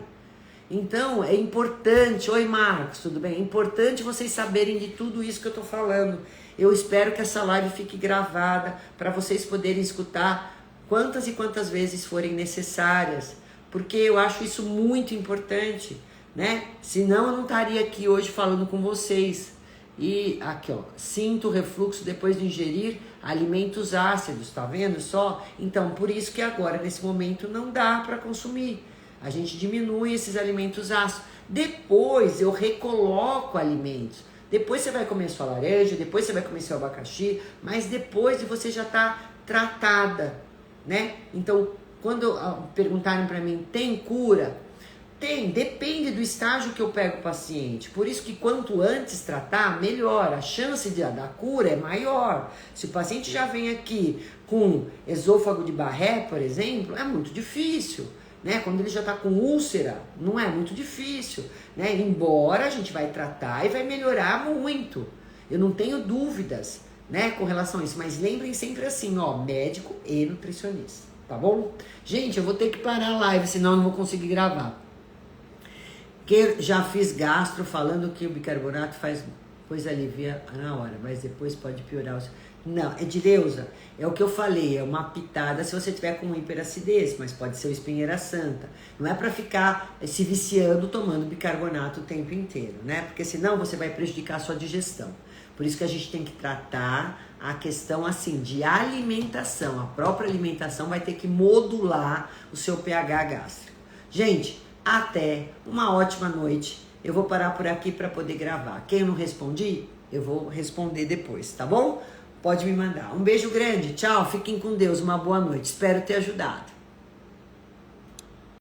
Então, é importante, oi Marcos, tudo bem? É importante vocês saberem de tudo isso que eu tô falando. Eu espero que essa live fique gravada para vocês poderem escutar quantas e quantas vezes forem necessárias, porque eu acho isso muito importante, né? Senão eu não estaria aqui hoje falando com vocês. E aqui, sinto refluxo depois de ingerir alimentos ácidos, tá vendo só? Então, por isso que agora, nesse momento, não dá para consumir. A gente diminui esses alimentos ácidos. Depois eu recoloco alimentos. Depois você vai comer sua laranja, depois você vai comer seu abacaxi, mas depois de você já estar tratada, né? Então, quando perguntarem para mim, tem cura? Tem, depende do estágio que eu pego o paciente. Por isso que quanto antes tratar, melhor. A chance da cura é maior. Se o paciente já vem aqui com esôfago de Barré, por exemplo, é muito difícil. Né? Quando ele já está com úlcera, não é muito difícil, né? Embora a gente vai tratar e vai melhorar muito. Eu não tenho dúvidas, né, com relação a isso, mas lembrem sempre assim, médico e nutricionista, tá bom? Gente, eu vou ter que parar a live, senão eu não vou conseguir gravar. Que já fiz gastro falando que o bicarbonato faz coisa alivia na hora, mas depois pode piorar. Não, Edileuza, é o que eu falei, é uma pitada se você tiver com hiperacidez, mas pode ser o espinheira santa. Não é para ficar se viciando tomando bicarbonato o tempo inteiro, né? Porque senão você vai prejudicar a sua digestão. Por isso que a gente tem que tratar a questão assim de alimentação. A própria alimentação vai ter que modular o seu pH gástrico. Gente, até uma ótima noite. Eu vou parar por aqui para poder gravar. Quem eu não respondi, eu vou responder depois, tá bom? Pode me mandar. Um beijo grande, tchau, fiquem com Deus, uma boa noite. Espero ter ajudado.